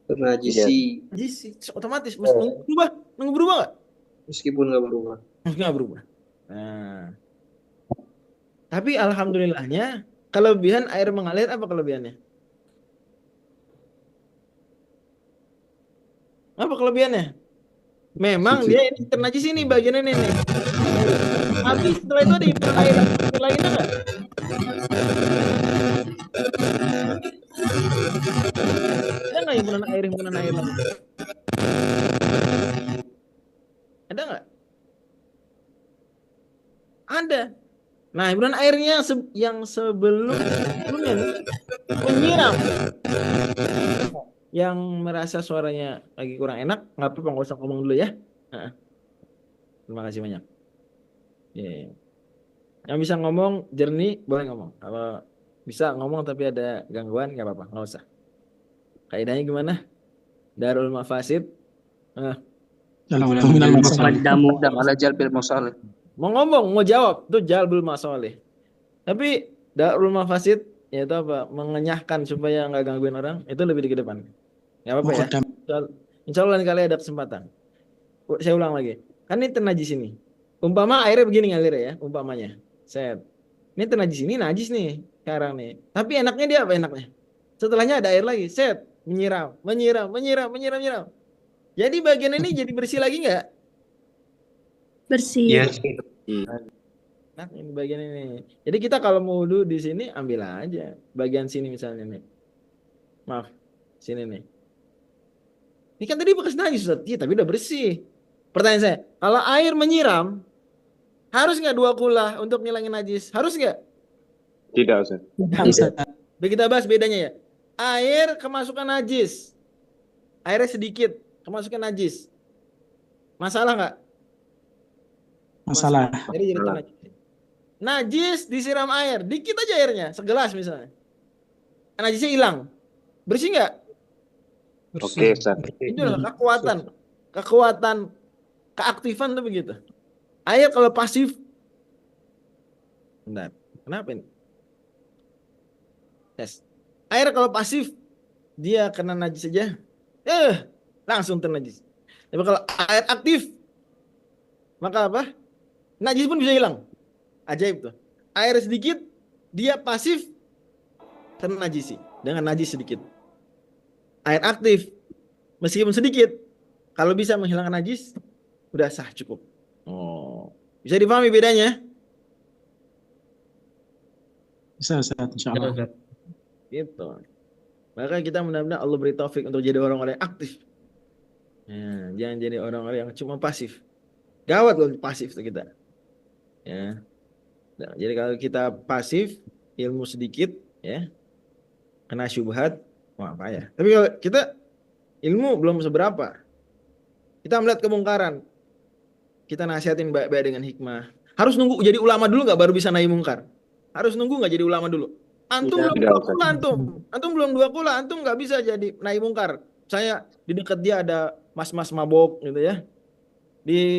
Ternajisi. Najis, otomatis. Nunggu berubah nggak? Meskipun nggak berubah. Nggak berubah. Nah, tapi alhamdulillahnya kelebihan air mengalir apa kelebihannya? Apa kelebihannya? Memang dia ini ternajis ini bagian ini nih. Tapi setelah itu ada himpunan air lainnya nggak? Ada nggak himpunan air lain? Ada nggak? Ada. Nah, himpunan airnya yang sebelumnya menyiram. Yang merasa suaranya lagi kurang enak, nggak apa-apa, nggak usah ngomong dulu ya. Terima kasih banyak. Yang bisa ngomong jernih boleh ngomong. Kalau bisa ngomong tapi ada gangguan nggak apa-apa, nggak usah. Kaidahnya gimana? Darul mafasid. Ala jalbil masalih. Mau ngomong, mau jawab, itu jalbul masalih. Tapi darul mafasid yaitu apa? Mengenyahkan supaya nggak gangguin orang, itu lebih di depan. Nggak apa-apa ya. Insya Allah lain kali ada kesempatan. Saya ulang lagi. Kan ini ternajis ini. Umpama airnya begini ngalir ya, umpamanya. Set. Ini ternajis ini najis nih sekarang nih. Tapi enaknya dia apa enaknya? Setelahnya ada air lagi. Set. Menyiram. Jadi bagian ini jadi bersih lagi nggak? Bersih. Yes. Nah, ini bagian ini. Jadi kita kalau mau wudhu di sini ambil aja bagian sini misalnya nih. Maaf, sini nih. Ini kan tadi bekas najis, Ustaz. Iya, tapi udah bersih. Pertanyaan saya, kalau air menyiram, harus nggak 2 kula untuk ngilangin najis? Harus nggak? Tidak, Ustaz. Biar kita bahas bedanya ya. Air kemasukan najis. Airnya sedikit, kemasukan najis. Masalah nggak? Masalah. Jadi najis. Najis disiram air, dikit aja airnya, segelas misalnya. Najisnya hilang. Bersih nggak? Oke, Ustaz. Itu adalah kekuatan keaktifan tuh begitu. Air kalau pasif Bentar. Kenapa ini? Tes. Air kalau pasif dia kena najis saja, langsung ternajis. Tapi kalau air aktif, maka apa? Najis pun bisa hilang. Ajaib tuh. Air sedikit, dia pasif, ternajisi dengan najis sedikit. Air aktif, meskipun sedikit, kalau bisa menghilangkan najis, udah sah cukup. Oh, bisa dipahami bedanya? Bisa Ustaz, insyaallah. Gitu. Maka kita mudah-mudahan Allah beri taufik untuk jadi orang-orang yang aktif. Ya, jangan jadi orang-orang yang cuma pasif. Gawat loh pasif tuh kita. Ya. Nah, jadi kalau kita pasif, ilmu sedikit, ya, kena syubhat, wah apa ya. Tapi kalau kita ilmu belum seberapa, kita melihat kemungkaran, kita nasihatin baik-baik dengan hikmah. Harus nunggu jadi ulama dulu nggak baru bisa nahi mungkar? Harus nunggu nggak jadi ulama dulu? Antum belum dua kula antum belum dua kula, antum nggak bisa jadi nahi mungkar. Saya di dekat dia ada mas-mas mabok gitu ya.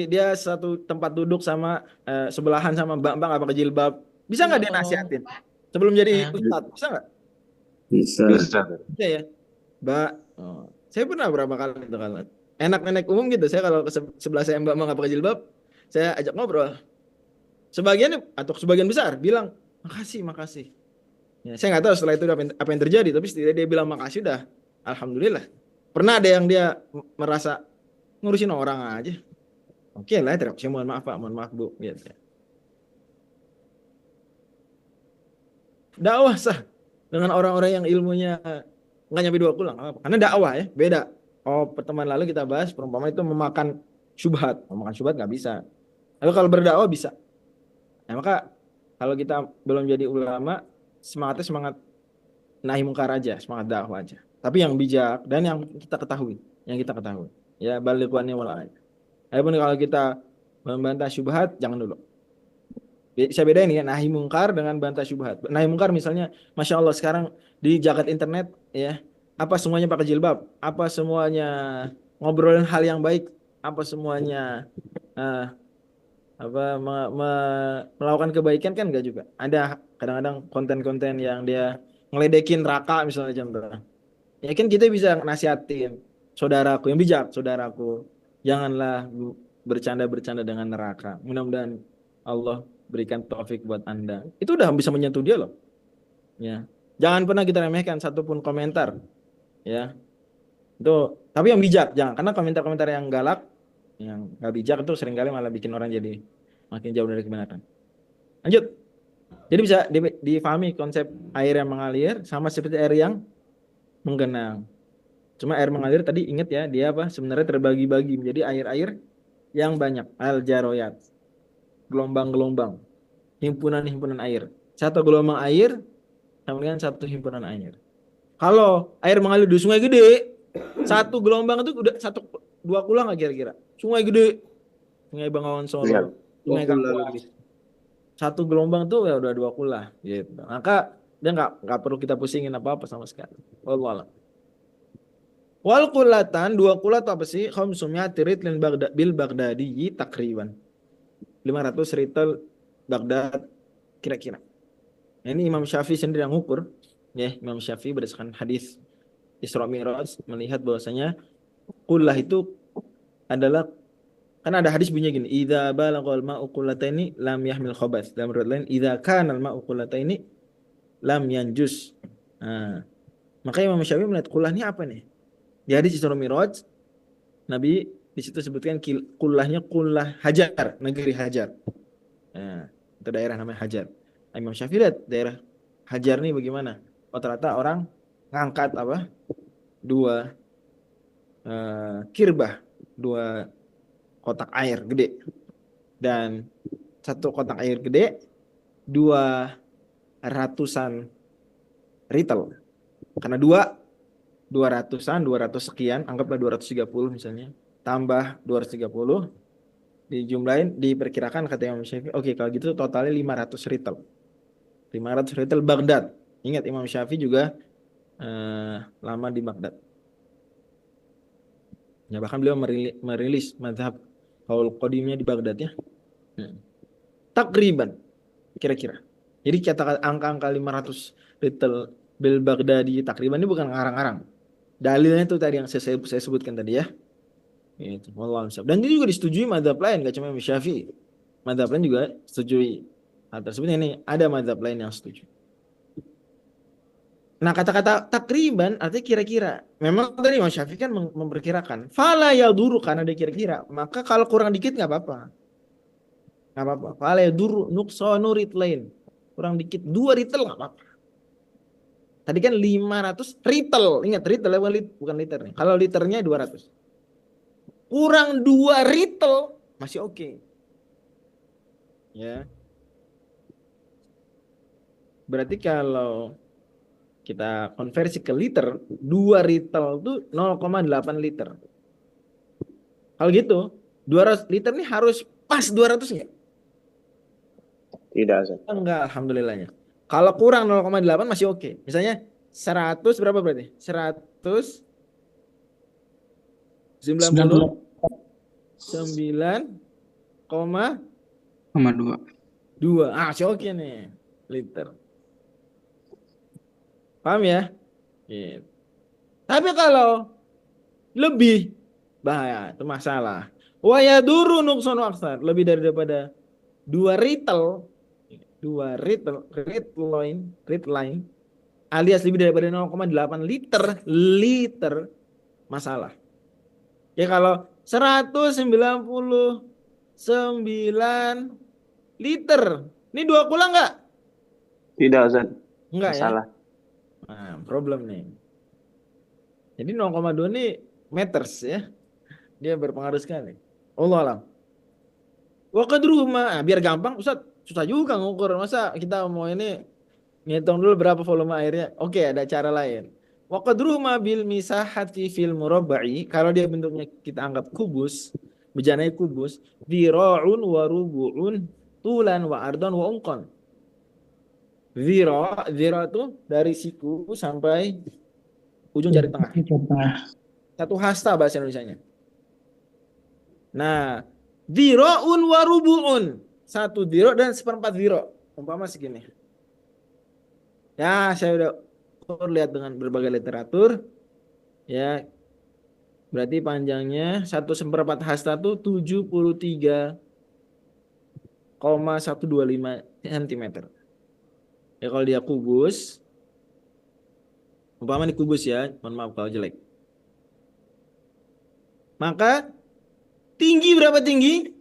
Dia satu tempat duduk sama sebelahan sama mbak-mbak nggak pakai jilbab. Bisa nggak dia nasihatin sebelum jadi ustadz? Bisa nggak? Bisa. Bisa ya, Mbak. Oh. Saya pernah berapa kali itu kalau enak-enak umum gitu. Saya kalau ke sebelah saya mbak nggak pakai jilbab, saya ajak ngobrol. Sebagian atau sebagian besar bilang makasih. Ya, saya nggak tahu setelah itu apa yang terjadi, tapi setidaknya dia bilang makasih udah, alhamdulillah. Pernah ada yang dia merasa ngurusin orang aja. Oke lah, saya mohon maaf Pak, mohon maaf Bu. Gitu. Dakwah sah dengan orang-orang yang ilmunya nggak nyampe 2 kulang, apa? Karena dakwah ya, beda. Oh, pertemuan lalu kita bahas perumpama itu memakan syubhat. Memakan syubhat nggak bisa. Tapi kalau berdakwah bisa. Nah, maka kalau kita belum jadi ulama, semangatnya semangat nahi mungkar aja, semangat dakwah aja. Tapi yang bijak dan yang kita ketahui, Ya, balighuanni wala. Adapun kalau kita membantah syubhat, jangan dulu. Saya bedain ya, nahi mungkar dengan bantah syubhat. Nahi mungkar misalnya, Masya Allah sekarang di jagat internet ya, apa semuanya pakai jilbab, apa semuanya ngobrolin hal yang baik, apa semuanya melakukan kebaikan kan enggak juga. Ada kadang-kadang konten-konten yang dia ngeledekin neraka misalnya contoh. Ya kan kita bisa nasihatin saudaraku yang bijak, saudaraku, janganlah bercanda-bercanda dengan neraka. Mudah-mudahan Allah berikan taufik buat Anda. Itu udah bisa menyentuh dia loh. Ya. Jangan pernah kita remehkan satupun komentar. Ya. Itu tapi yang bijak, jangan. Karena komentar-komentar yang galak, yang nggak bijak itu seringkali malah bikin orang jadi makin jauh dari kebenaran. Lanjut. Jadi bisa difahami konsep air yang mengalir sama seperti air yang menggenang. Cuma air mengalir tadi ingat ya, dia apa? Sebenarnya terbagi-bagi menjadi air-air yang banyak, al-jaroyat. Gelombang-gelombang. Himpunan-himpunan air. Satu gelombang air sama dengan satu himpunan air. Kalau air mengalir di sungai gede, satu gelombang itu udah 2 kula nggak kira-kira? Sungai gede, Sungai Bengawan Solo, Sungai Kapuas. Satu gelombang tuh ya udah 2 kula, gitu. Maka dia nggak perlu kita pusingin apa-apa sama sekali. Wallah. Wal kulatan 2 kula itu apa sih? Khamsumya tirit bil Baghdadi takriban. 500 ritel Baghdad kira-kira. Ini Imam Syafi'i sendiri yang ngukur. Ya, Imam Syafi'i berdasarkan hadis Isra Mi'raj melihat bahwasanya kullah itu adalah, kan ada hadis bunyinya gini, idza balaghal ma'u qullataini lam yahmil khabath. Dalam riwayat lain, idza kana al ma'u qullataini lam yanjus. Nah, maka Imam Syafi'i melihat kullah ini apa nih? Di hadis Isra Mi'raj, Nabi di situ sebutkan kullahnya kullah Hajar, negeri Hajar. Nah, itu daerah namanya Hajar. Imam Syafi'i lihat daerah Hajar nih bagaimana? Oh, ternyata orang ngangkat apa? 2 kirbah, 2 kotak air gede, dan satu kotak air gede 200-an ritel, karena 200-an 200 sekian, anggaplah 230 misalnya, tambah 230 dijumlahin, diperkirakan kata Imam Syafi'i, oke, kalau gitu totalnya 500 ritel. 500 ritel Baghdad. Ingat Imam Syafi'i juga lama di Baghdad. Ya, bahkan beliau merilis mazhab qaul qadimnya di Baghdad ya. Takriban kira-kira. Jadi kata angka-angka 500 Little Bil Baghdadi takriban ini bukan ngarang-ngarang. Dalilnya itu tadi yang saya sebutkan tadi ya. Itu. Wallahu a'lam. Dan ini juga disetujui madzhab lain, gak cuma Imam Syafi'i. Madzhab lain juga setujui hal tersebut. Ini ada madzhab lain yang setuju. Nah, kata-kata takriban artinya kira-kira. Memang tadi Imam Syafi'i kan memperkirakan. Fala yaduru, karena dia kira-kira. Maka kalau kurang dikit nggak apa-apa. Nggak apa-apa. Fala yaduru nuqsanu ritlain. Kurang dikit 2 ritel nggak apa-apa. Tadi kan 500 ritel. Ingat ritel bukan liter nih. Kalau liternya 200. Kurang 2 ritel masih oke. Ya. Berarti kalau kita konversi ke liter, 2 ritel itu 0,8 liter. Kalau gitu, 200 liter ini harus pas 200 nggak? Tidak, Ustaz. Enggak, alhamdulillahnya. Kalau kurang 0,8 masih oke. Misalnya 100 berapa berarti? 199,2. Masih oke nih liter. Paham ya? Gitu. Tapi kalau lebih bahaya, itu masalah. Wa yaduru nuqsanu aksar, lebih daripada 2 ritel, red line alias lebih daripada 0,8 liter masalah. Ya kalau 199 liter, ini 2 kula enggak? Tidak, Ustaz. Enggak ya? Salah. Nah, problem nih. Jadi 0,2 ini meters ya. Dia berpengaruh sekali. Allah alam. Wa qadruhu biar gampang, Ustaz, susah juga ngukur. Masa kita mau ini ngitung dulu berapa volume airnya? Oke, ada cara lain. Wa qadruhu bil misahati fil murabba'i, kalau dia bentuknya kita anggap kubus, bejananya kubus, dhira'un wa rubu'un tulan wa ardan wa umqan. Dhira itu dari siku sampai ujung jari tengah. Satu hasta bahasa Indonesianya. Nah, dhira'un wa rubu'un. 1 dhira' dan 1/4 dhira'. Umpama segini. Ya, saya udah lihat dengan berbagai literatur. Ya, berarti panjangnya 1/4 hasta itu 73,125 cm. Ya kalau dia kubus, umpama ini kubus ya, mohon maaf kalau jelek. Maka tinggi berapa tinggi?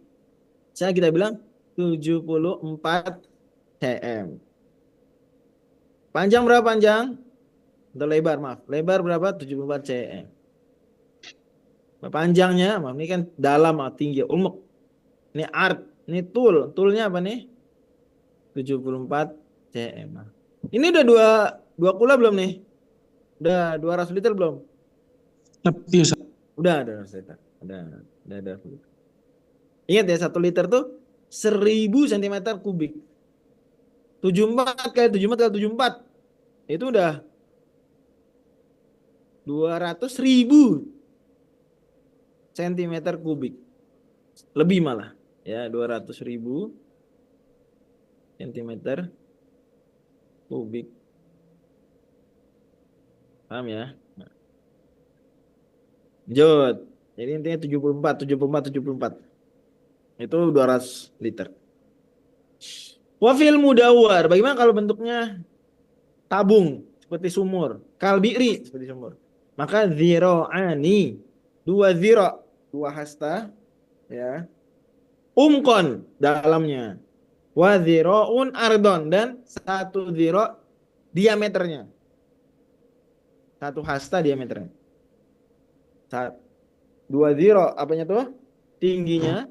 Saya kita bilang 74 cm. Panjang berapa panjang? Atau lebar, maaf. Lebar berapa? 74 cm. Panjangnya, maaf, ini kan dalam, tinggi, umek. Ini art, ini tool. Toolnya apa nih? 74 cm. Ini udah 2 kula belum nih? Udah 200 liter belum? Lebih, Ustaz. Udah 200 liter. Udah 200 liter. Ingat ya, 1 liter tuh 1000 cm kubik. 74 kali 74 itu udah 200.000 cm kubik. Lebih malah. Ya, 200.000 cm kubik. Paham ya? Lanjut. Jadi intinya 74. Itu 200 liter. Wafil mudawar. Bagaimana kalau bentuknya tabung seperti sumur, kalbi'ri seperti sumur? Maka dhira'ani, 2 dhira', 2 hasta ya. Umkon dalamnya. Wa dhira'un ardon, dan 1 dhira' diameternya. 1 hasta diameternya. 2 dhira' apanya tuh? Tingginya.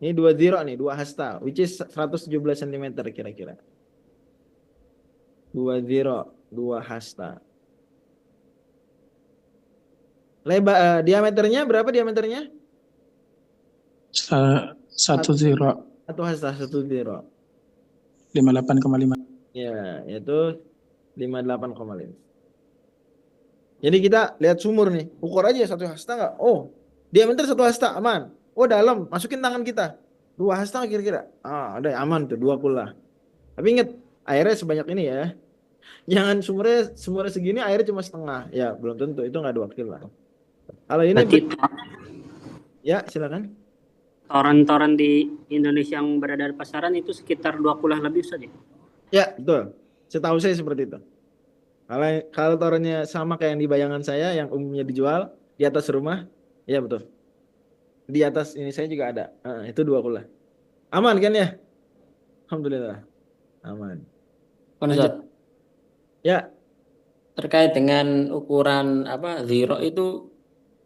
Ini 2 dhira' nih, 2 hasta, which is 117 cm kira-kira. 2 dhira', 2 hasta. Lebar, diameternya berapa diameternya? 1 dhira'. 1 hasta, 1 dhira'. 58,5. Ya, yaitu 58,5. Jadi kita lihat sumur nih, ukur aja 1 hasta nggak? Oh, Diameter 1 hasta aman. Oh dalam, masukin tangan kita. 2 hasta kira-kira. Ada aman tuh 2 kula. Tapi ingat airnya sebanyak ini ya. Jangan sumurnya segini airnya cuma setengah. Ya belum tentu itu nggak 2 kilo. Kalau ini Berarti ya silakan. toran-toran di Indonesia yang berada di pasaran itu sekitar 2 kulah lebih Ustaz ya? Ya betul. Setahu saya seperti itu. Kalau torannya sama kayak yang di bayangan saya yang umumnya dijual di atas rumah, ya betul. Di atas ini saya juga ada. Itu 2 kula. Aman kan ya? Alhamdulillah. Aman. Ustaz, Ya, terkait dengan ukuran zero itu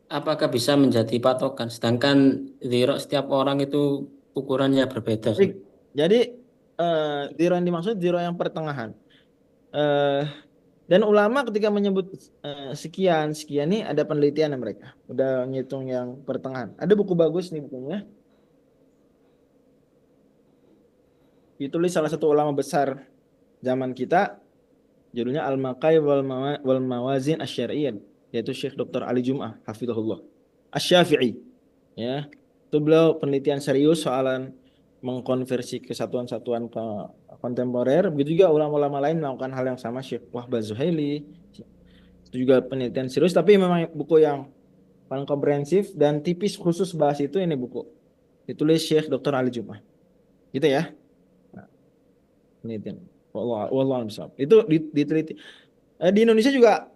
apakah bisa menjadi patokan? Sedangkan zero setiap orang itu ukurannya berbeda. Ustaz. baik. Jadi zero yang dimaksud zero yang pertengahan. Dan ulama ketika menyebut sekian nih ada penelitian mereka. Udah ngitung yang pertengahan. Ada buku bagus nih bukunya. Ditulis salah satu ulama besar zaman kita. Judulnya Al-Maqai wal Mawazin Asy-Syar'iyyah, yaitu Syekh Dr. Ali Jum'ah hafizahullah Asy-Syafi'i. Ya. Itu beliau penelitian serius soalan mengkonversi kesatuan-satuan ke kontemporer. Begitu juga ulama-ulama lain melakukan hal yang sama, Syekh Wahbah Zuhaili. Itu juga penelitian serius, tapi memang buku yang paling komprehensif dan tipis khusus bahas itu ini buku. Ditulis Syekh Dr. Ali Jum'ah. Gitu ya. Nah, penelitian. Wallahu a'lam. Itu diteliti. Di Indonesia juga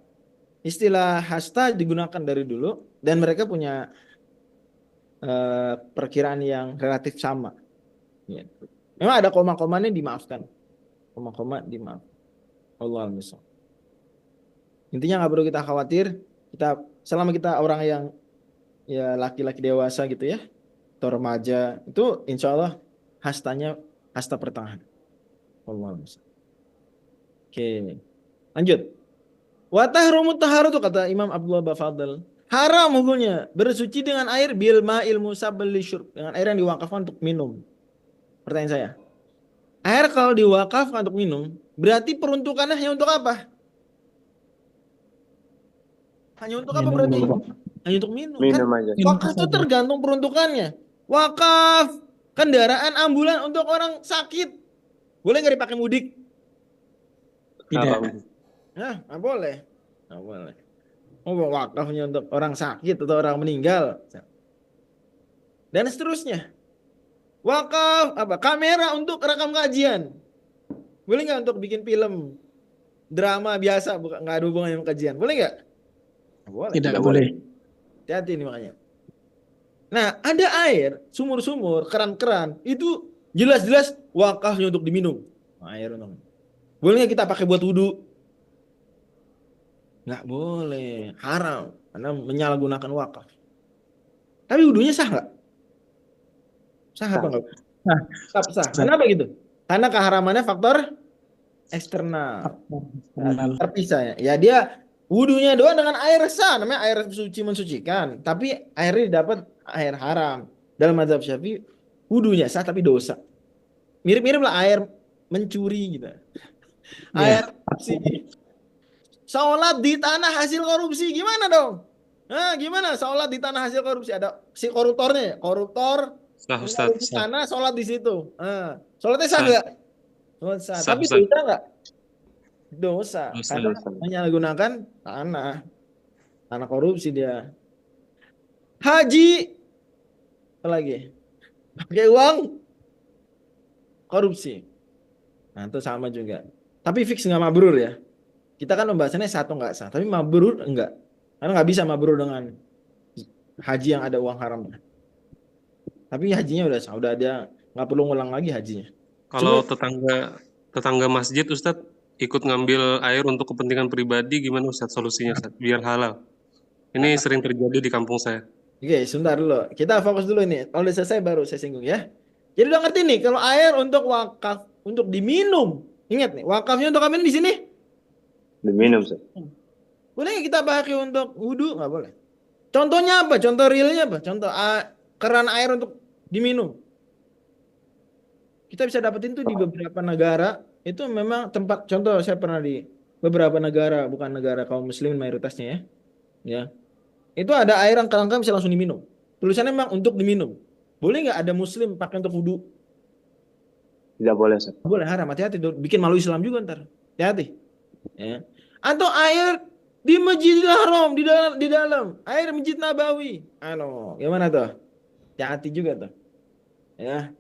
istilah hasta digunakan dari dulu dan mereka punya perkiraan yang relatif sama. Ya. Memang ada koma-komanya dimaafkan. Koma-koma dimaaf. Wallahu a'lam. Intinya nggak perlu kita khawatir. Selama kita orang yang ya laki-laki dewasa gitu ya, atau remaja, itu insya Allah hastanya hasta pertengahan. Wallahu a'lam. Oke, lanjut. Wa tahrumu taharatu kata Imam Abdullah Bafadl. Haram hukumnya bersuci dengan air bil ma'il musabbal lisyurb, dengan air yang diwakafkan untuk minum. Pertanyaan saya. Air kalau diwakafkan untuk minum, berarti peruntukannya hanya untuk apa? Hanya untuk apa berarti? Hanya untuk minum. Minum Kan aja. wakaf itu tergantung peruntukannya. Wakaf kendaraan ambulan untuk orang sakit. Boleh nggak dipakai mudik? Tidak. Nah, nggak boleh. Nggak boleh. Wakafnya untuk orang sakit atau orang meninggal. Dan seterusnya. Wakaf kamera untuk rekam kajian. Boleh nggak untuk bikin film drama biasa, bukan nggak ada hubungannya dengan kajian. Boleh nggak? Boleh. Tidak boleh. Hati-hati ini makanya. Nah, ada air, sumur-sumur, keran-keran, itu jelas-jelas wakafnya untuk diminum. Air untuk. Boleh nggak kita pakai buat wudhu? Nggak boleh, haram, karena menyalahgunakan wakaf. Tapi wudhunya sah nggak? Sah apa nggak? Sah. Kenapa gitu? Karena keharamannya faktor eksternal. Terpisah ya. Ya dia wudhunya doang dengan air sah, namanya air suci mensucikan. Tapi airnya dapat air haram. Dalam mazhab Syafi'i, wudhunya sah tapi dosa. Mirip-mirip lah air mencuri gitu. Air korupsi. Sholat di tanah hasil korupsi gimana dong? Nah, gimana sholat di tanah hasil korupsi? Ada si koruptornya, koruptor Ustaz. di tanah sholat di situ. Sholatnya sah nggak? Sholat sah. Tapi dosa nggak? Dosa. Karena menyalahgunakan tanah korupsi dia. Haji, apa lagi? Pakai uang korupsi. Nah itu sama juga. Tapi fix nggak mabrur ya. Kita kan pembahasannya satu nggak sah, tapi mabrur enggak. Karena nggak bisa mabrur dengan haji yang ada uang haramnya. Tapi hajinya udah sah, udah dia nggak perlu ngulang lagi hajinya. Kalau tetangga masjid Ustadz ikut ngambil air untuk kepentingan pribadi, gimana Ustadz solusinya Ustadz? Biar halal. Ini sering terjadi di kampung saya. Oke, sebentar dulu. Kita fokus dulu nih. Kalau udah selesai baru saya singgung ya. Jadi udah ngerti nih, kalau air untuk wakaf, untuk diminum. Ingat nih, wakafnya untuk apa di sini? Diminum, Ustaz. Boleh nggak kita pakai untuk wudhu? Nggak boleh. Contohnya apa? Contoh realnya apa? Contoh keran air untuk diminum. Kita bisa dapetin tuh di beberapa negara. Itu memang tempat, contoh saya pernah di beberapa negara, bukan negara kaum muslimin mayoritasnya ya. Itu ada air yang keran-keran bisa langsung diminum. tulisannya memang untuk diminum. Boleh nggak ada muslim pakai untuk wudhu? Tidak boleh, Ustaz. Boleh, haram. Hati-hati, bikin malu Islam juga ntar. Hati-hati. Ya. Atau air di Masjidil Haram, di dalam air Masjid Nabawi. Gimana tuh? Hati-hati juga tuh. Ya.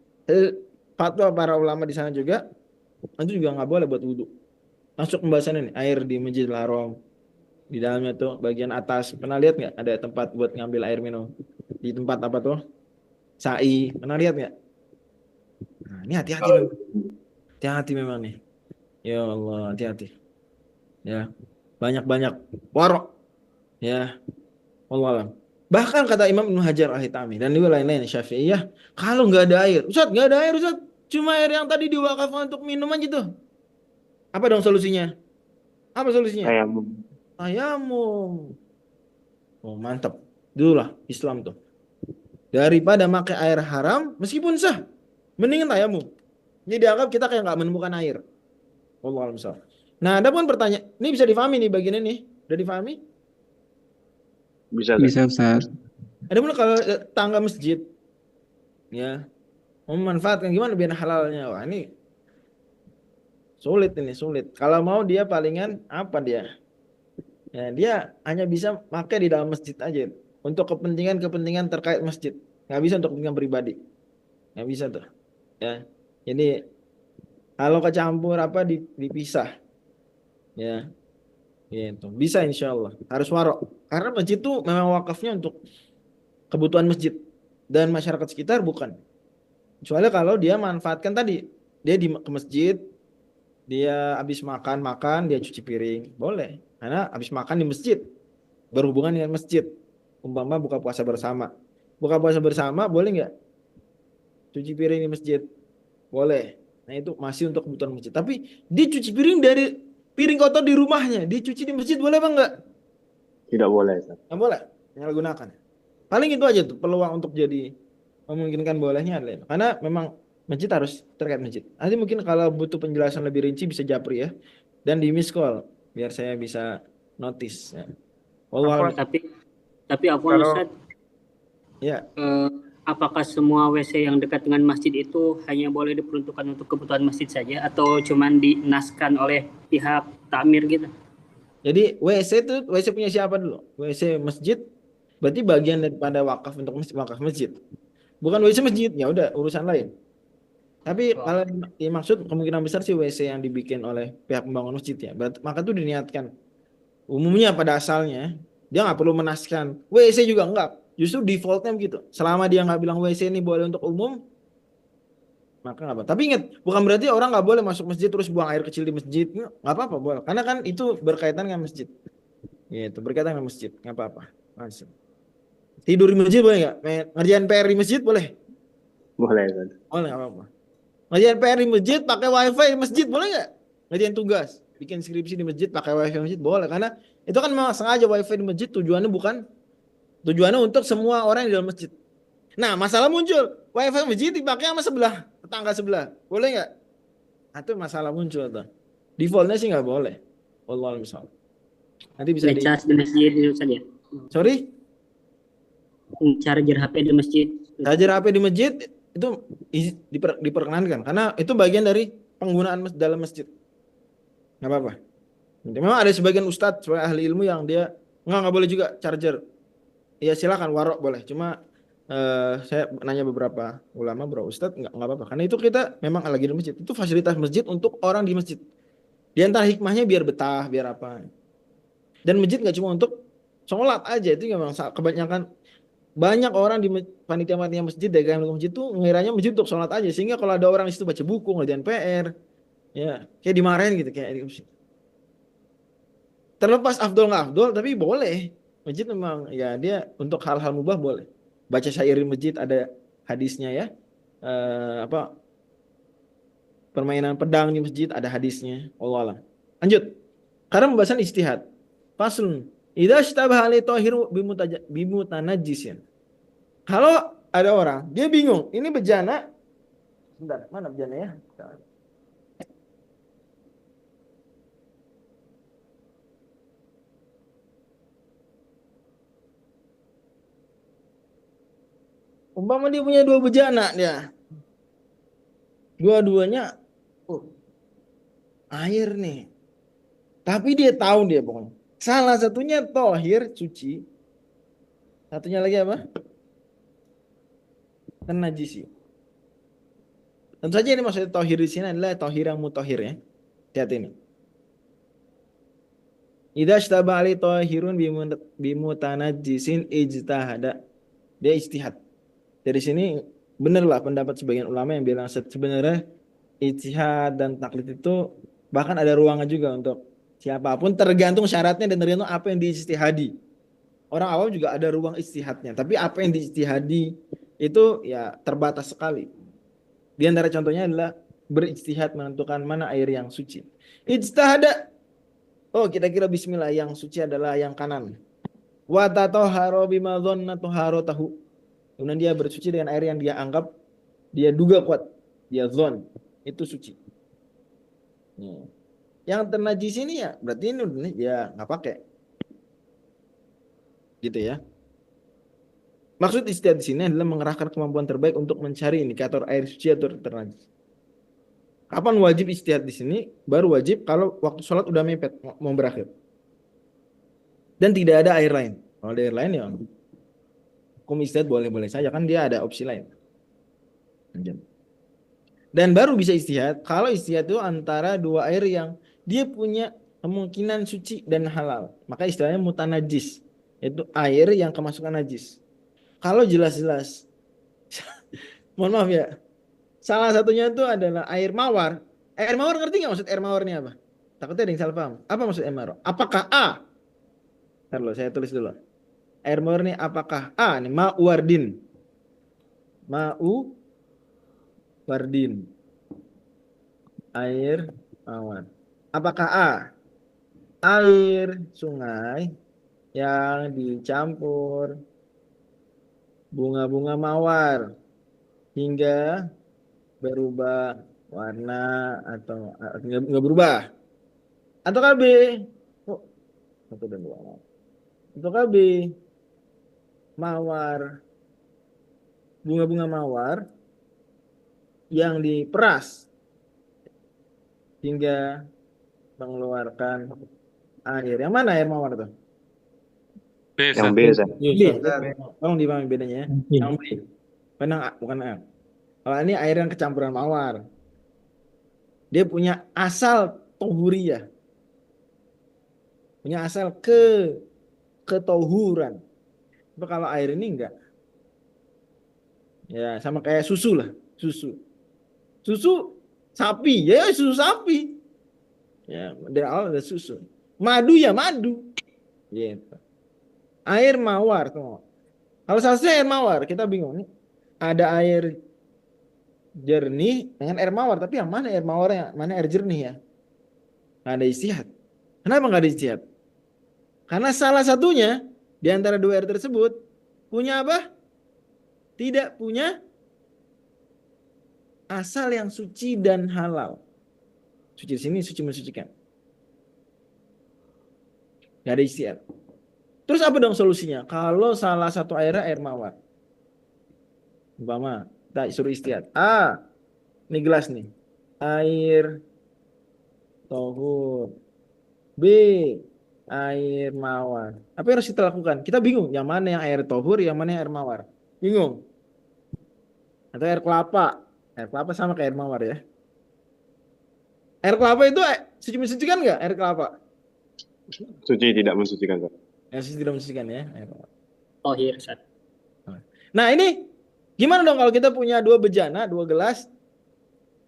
Fatwa para ulama di sana juga, itu juga nggak boleh buat wudhu. Masuk pembahasan ini, air di Masjidil Haram, di dalamnya tuh bagian atas. Pernah lihat nggak ada tempat buat ngambil air minum? Di tempat apa tuh? Sa'i. Pernah lihat nggak? Nah, ini hati-hati memang. Hati-hati memang nih. Ya Allah, hati-hati. Ya, banyak-banyak warok. Ya, wallahualam. Bahkan kata Imam Ibnu Hajar Al-Haytami dan juga lain-lain Syafi'iyah, kalau nggak ada air, Ustaz, nggak ada air, Ustaz. Cuma air yang tadi diwakafkan untuk minum aja tuh. Apa dong solusinya? Apa solusinya? Tayamum. Tayamum. Oh, mantap. Dululah Islam tuh. Daripada pakai air haram, meskipun sah, mendingan tayamum. Jadi dianggap kita kayak nggak menemukan air. Wallahualam. Nah, ada pun pertanyaan. Ini bisa difahami nih bagian ini. Udah difahami? Bisa. Bisa, Ustaz. Ada pun kalau tangga masjid, ya, memanfaatkan gimana biar halalnya? Wah, ini sulit ini, sulit. Kalau mau dia palingan apa dia? Ya, dia hanya bisa pakai di dalam masjid aja untuk kepentingan-kepentingan terkait masjid. Nggak bisa untuk kepentingan pribadi. Nggak bisa tuh. Ya. Jadi kalau kecampur apa dipisah. Ya. Gitu. Bisa insya Allah. Harus warok. Karena masjid itu memang wakafnya untuk kebutuhan masjid dan masyarakat sekitar bukan. Kecuali kalau dia manfaatkan tadi, dia ke masjid, dia habis makan, dia cuci piring, boleh. Karena habis makan di masjid, berhubungan dengan masjid. Umpama buka puasa bersama. Buka puasa bersama boleh nggak? Cuci piring di masjid, boleh. Nah itu masih untuk kebutuhan masjid. Tapi dia cuci piring dari piring kotor di rumahnya, dicuci di masjid boleh apa enggak? Tidak boleh, Ustaz. Nggak boleh, tinggal gunakan. Paling itu aja tuh peluang untuk jadi memungkinkan bolehnya adalah karena memang masjid harus terkait masjid. Nanti mungkin kalau butuh penjelasan lebih rinci bisa japri ya dan di miss call biar saya bisa notice. Ya. Wallahualam. Tapi apa Ustaz? Ya. Apakah semua WC yang dekat dengan masjid itu hanya boleh diperuntukkan untuk kebutuhan masjid saja atau cuman dinaskan oleh pihak takmir gitu? Jadi WC itu WC punya siapa dulu? WC masjid berarti bagian daripada wakaf untuk wakaf masjid. Bukan WC masjid, ya udah urusan lain. Tapi kalau dimaksud kemungkinan besar sih WC yang dibikin oleh pihak pembangun masjid ya. Maka itu diniatkan. Umumnya pada asalnya dia nggak perlu menaskan. WC juga enggak. Justru defaultnya begitu. Selama dia nggak bilang WC ini boleh untuk umum, maka nggak apa. Tapi ingat, bukan berarti orang nggak boleh masuk masjid terus buang air kecil di masjid. Nggak apa-apa boleh. Karena kan itu berkaitan dengan masjid. Gitu, berkaitan dengan masjid. Nggak apa-apa. Masuk. Tidur di masjid boleh nggak? Ngerjain PR di masjid boleh? Boleh, Ustaz. Boleh, nggak apa-apa. Ngerjain PR di masjid pakai wifi di masjid boleh nggak? Ngerjain tugas, bikin skripsi di masjid pakai wifi di masjid boleh. Karena itu kan memang sengaja wifi di masjid tujuannya untuk semua orang di dalam masjid. Nah, masalah muncul. Wifi masjid dipakai sama tetangga sebelah. Boleh nggak? Itu masalah muncul tuh. Defaultnya sih nggak boleh. Wallahualam misal. Nanti bisa Ngecas di masjid itu saja. Sorry? Charger HP di masjid. Charger HP di masjid itu diperkenankan karena itu bagian dari penggunaan dalam masjid. Nggak apa-apa. Memang ada sebagian ustadz, sebagai ahli ilmu yang dia nggak boleh juga charger. Ya silakan warok boleh. Cuma saya nanya beberapa ulama, beberapa ustadz nggak apa-apa. Karena itu kita memang lagi di masjid. Itu fasilitas masjid untuk orang di masjid. Di antara hikmahnya biar betah, biar apa. Dan masjid nggak cuma untuk sholat aja. Itu memang kebanyakan banyak orang di panitia-panitia masjid, dagang masjid tuh ngiranya masjid untuk sholat aja. Sehingga kalau ada orang di situ baca buku, ngerjain PR, ya kayak dimarahin gitu kayak di masjid. Terlepas afdol nggak afdol, tapi boleh. Masjid memang ya dia untuk hal-hal mubah boleh. Baca syair di masjid ada hadisnya ya. Permainan pedang di masjid ada hadisnya. Wallah. Lanjut. Karena pembahasan ijtihad. Faslun. Idza ishtabaha li tahiru bimutanajjisin. Kalau ada orang, dia bingung, ini bejana. Sebentar, mana bejana ya? Umpama dia punya dua bejana dia. Dua-duanya air nih. Tapi dia tahu dia pokoknya. Salah satunya tohir, suci. Satunya lagi apa? Najisi. Tentu saja ini maksudnya tohir di sini adalah tohir yang mutohir ya. Lihat ini. Idza ishtaba ali tohirun bimutanajjisin ijtahada. Dia ijtihad. Dari sini benarlah pendapat sebagian ulama yang bilang sebenarnya ijtihad dan taklid itu bahkan ada ruangan juga untuk siapapun tergantung syaratnya dan tergantung apa yang diijtihadi. Orang awam juga ada ruang ijtihadnya, tapi apa yang diijtihadi itu ya terbatas sekali. Di antara contohnya adalah berijtihad menentukan mana air yang suci. Ijtihada. Oh, kita kira bismillah yang suci adalah yang kanan. Wa tatahhara bima dhanna taharatahu. Kemudian dia bersuci dengan air yang dia anggap dia duga kuat, dia zon, itu suci. Yang ternajis ini ya berarti ini ya nggak pakai. Gitu ya. Maksud ijtihad di sini adalah mengerahkan kemampuan terbaik untuk mencari indikator air suci atau ternajis. Kapan wajib ijtihad di sini? Baru wajib kalau waktu sholat udah mepet mau berakhir. Dan tidak ada air lain. Kalau ada air lain ya hukum ijtihad boleh-boleh saja kan dia ada opsi lain. Dan baru bisa ijtihad kalau ijtihad itu antara dua air yang dia punya kemungkinan suci dan halal. Maka istilahnya mutanajis. Itu air yang kemasukan najis. Kalau jelas-jelas, mohon maaf ya, salah satunya itu adalah air mawar. Air mawar ngerti nggak maksud air mawar ini apa? Takutnya ada yang salah paham. Apa maksud air mawar? Apakah A? Ntar loh, saya tulis dulu. Air mawar ini apakah A? Nih, ma'u wardin. Ma'u wardin. Air mawar. Apakah A? Air sungai yang dicampur bunga-bunga mawar hingga berubah warna atau nggak berubah, ataukah B satu dan dua, ataukah B mawar bunga-bunga mawar yang diperas hingga mengeluarkan air. Yang mana air mawar itu? Yang B, Tolong dipahami bedanya ya. Yang B. Bukan A. Kalau ini air yang kecampuran mawar. Dia punya asal tohuriyah. Punya asal ketohuran. Tapi kalau air ini enggak. Ya, sama kayak susu lah. Susu sapi. Ya, susu sapi. Ya, dari awal ada susu. Madu ya madu. Gitu. Air mawar tuh. Kalau sausnya air mawar, kita bingung nih. Ada air jernih dengan air mawar, tapi yang mana air mawar, yang mana air jernih ya? Nggak ada ijtihad. Kenapa nggak ada ijtihad? Karena salah satunya di antara dua air tersebut punya apa? Tidak punya asal yang suci dan halal. Suci di sini suci mensucikan. Nggak ada ijtihad. Terus apa dong solusinya? Kalau salah satu airnya air mawar. Umpama, kita suruh ijtihad. A, ini gelas nih. Air tohur. B, air mawar. Apa yang harus kita lakukan? Kita bingung. Yang mana yang air tohur, yang mana yang air mawar. Bingung. Atau air kelapa. Air kelapa sama kayak air mawar ya. Air kelapa itu suci mensucikan nggak air kelapa? Suci tidak mensucikan. Suci tidak mensucikan ya. Tohir. Nah ini gimana dong kalau kita punya dua bejana, dua gelas.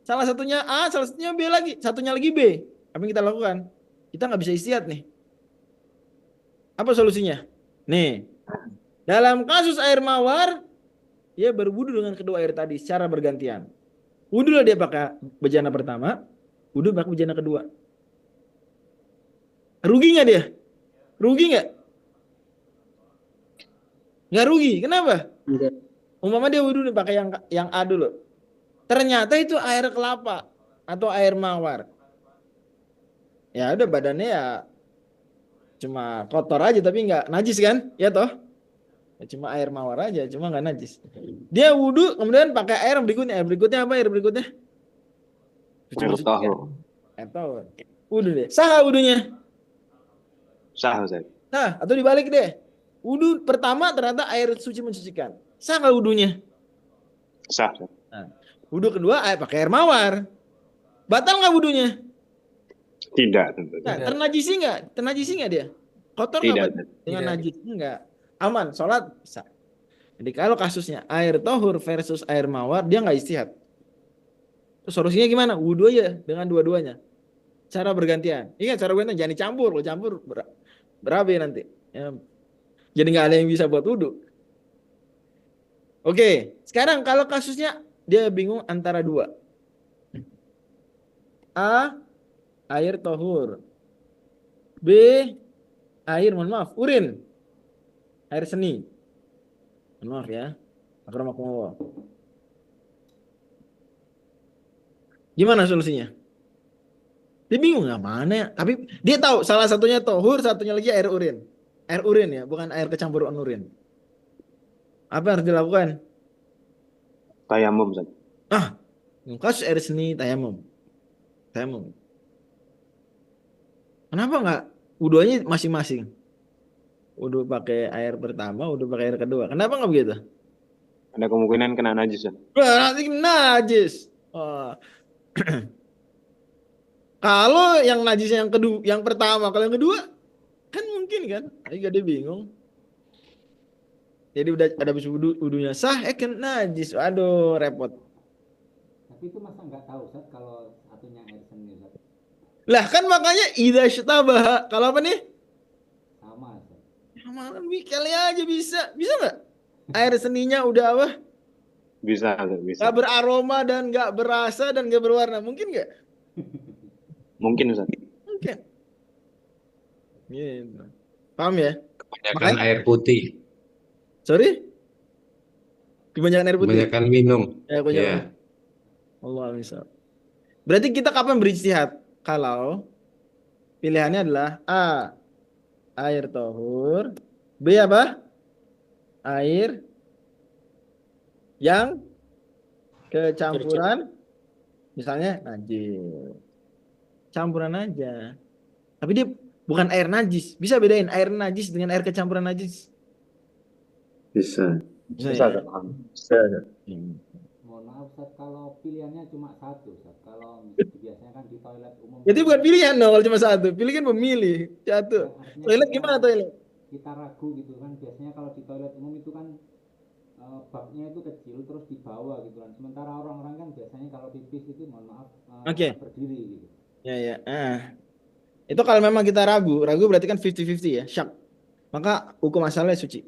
Salah satunya A, salah satunya B lagi. Satunya lagi B. Apa yang kita lakukan? Kita nggak bisa ijtihad nih. Apa solusinya? Nih. Dalam kasus air mawar, dia berwudu dengan kedua air tadi secara bergantian. Wudu lah dia pakai bejana pertama, wudu pakai bejana kedua. Rugi nggak dia? Rugi nggak? Nggak rugi. Kenapa? Enggak. Umpama dia wudu pakai yang A dulu. Ternyata itu air kelapa atau air mawar. Ya udah badannya ya cuma kotor aja tapi nggak najis kan? Ya toh? Ya, cuma air mawar aja, cuma nggak najis. Dia wudhu, kemudian pakai air berikutnya. Air berikutnya apa? Air berikutnya? Air tahur. Air tahur. Wudhu deh. Sah nggak wudhunya? Sah, Ustaz. Sah. Atau dibalik deh. Wudhu pertama ternyata air suci mensucikan. Sah nggak wudhunya? Sah. Nah, wudhu kedua pakai air mawar. Batal nggak wudhunya? Tidak tentu. Nah, ternajisi nggak dia? Kotor nggak Tidak. dengan najis? Enggak. Aman, sholat bisa. Jadi kalau kasusnya air tohur versus air mawar, dia nggak istihad. Terus solusinya gimana? Wudhu aja dengan dua-duanya. Cara bergantian. Ingat cara bergantian, jangan dicampur. Kalau campur berabe nanti. Ya. Jadi nggak ada yang bisa buat wudhu. Oke, sekarang kalau kasusnya dia bingung antara dua. A, air tohur. B, air, mohon maaf, urin. Air seni. Mohon maaf ya. Akramakumullah. Gimana solusinya? Dia bingung nggak mana ya? Tapi dia tahu salah satunya tohur, satunya lagi air urin. Air urin ya, bukan air kecampuran urin. Apa yang harus dilakukan? Tayamum, Ustaz. Kasus air seni, tayamum. Tayamum. Kenapa nggak wudhunya masing-masing? Wudhu pakai air pertama, wudhu pakai air kedua. Kenapa nggak begitu? Ada kemungkinan kena najis, Ustaz. Nanti najis. Kalau yang najisnya yang kedua, yang pertama, kalau yang kedua kan mungkin kan? Jadi dia bingung. Jadi udah ada wudhunya sah, kena najis. Aduh, repot. Tapi itu masa nggak tahu Ustaz kalau satunya air seni Ustaz? Lah kan makanya idza sytabah. Kalau apa nih? Sama Ustaz. Amalan kali aja bisa. Bisa nggak? Air seninya udah apa? Bisa, Ustaz, bisa. Gak beraroma dan gak berasa dan gak berwarna. Mungkin nggak? Mungkin, Ustaz. Mungkin. Gitu. Paham ya? Kebanyakan air putih. Sorry? Kebanyakan air putih? Kebanyakan minum. Ya. Allah misal. Berarti kita kapan berijtihad? Kalau pilihannya adalah A, air tohur, B apa? Air yang kecampuran, misalnya najis. Campuran aja. Tapi dia bukan air najis. Bisa bedain air najis dengan air kecampuran najis? Bisa. Bisa Bisa, ya? Ustaz. Mohon maaf Ustaz, kalau pilihannya cuma satu Ustaz. Kalau biasanya kan di toilet umum. Jadi bukan pilihan dong kalau cuma satu. Pilih kan memilih. Satu. Artinya Toilet kita- gimana toilet? Kita ragu gitu kan. Biasanya kalau di toilet umum itu kan baknya itu kecil terus di bawah gitu kan. Sementara orang-orang kan biasanya kalau pipis itu mohon maaf Oke. berdiri gitu. Ya. Itu kalau memang kita ragu berarti kan 50-50 ya, syak. Maka hukum asalnya suci.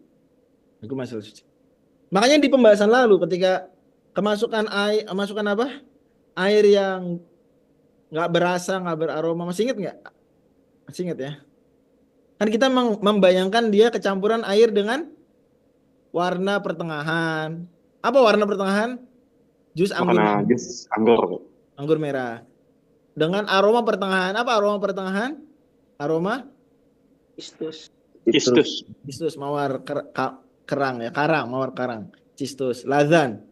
Hukum asal suci. Makanya di pembahasan lalu ketika kemasukan apa? Air yang nggak berasa, nggak beraroma, masih ingat nggak? Masih ingat ya? Kan kita membayangkan dia kecampuran air dengan warna pertengahan. Apa warna pertengahan? Jus anggur. Karena jus anggur. Anggur merah. Dengan aroma pertengahan. Apa aroma pertengahan? Aroma? Istus. Cistus, mawar kerang ya, mawar karang. Cistus, lazan.